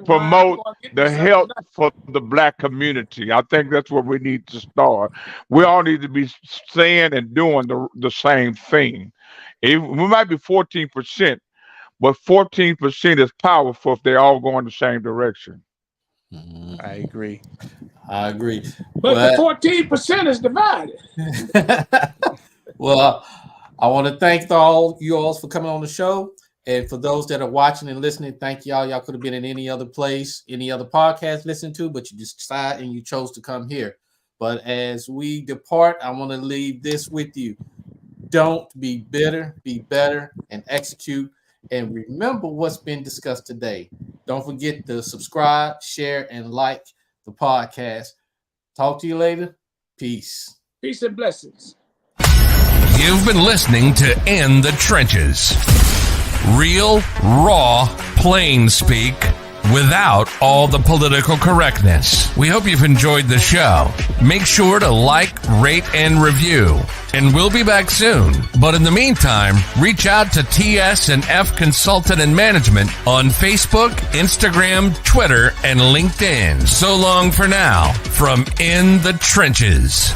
promote the health for the Black community. I think that's where we need to start. We all need to be saying and doing the same thing. We might be 14%, but 14% is powerful if they're all going the same direction. I agree. But the 14% is divided. Well, I want to thank all you all for coming on the show. And for those that are watching and listening, thank y'all. Y'all could have been in any other place, any other podcast listening to, but you decided and you chose to come here. But as we depart, I want to leave this with you. Don't be bitter, be better, and execute. And remember what's been discussed today. Don't forget to subscribe, share, and like the podcast. Talk to you later. Peace. Peace and blessings. You've been listening to In the Trenches. Real, raw, plain speak without all the political correctness. We hope you've enjoyed the show. Make sure to like, rate, and review. And we'll be back soon. But in the meantime, reach out to TS&F Consultant and Management on Facebook, Instagram, Twitter, and LinkedIn. So long for now from In the Trenches.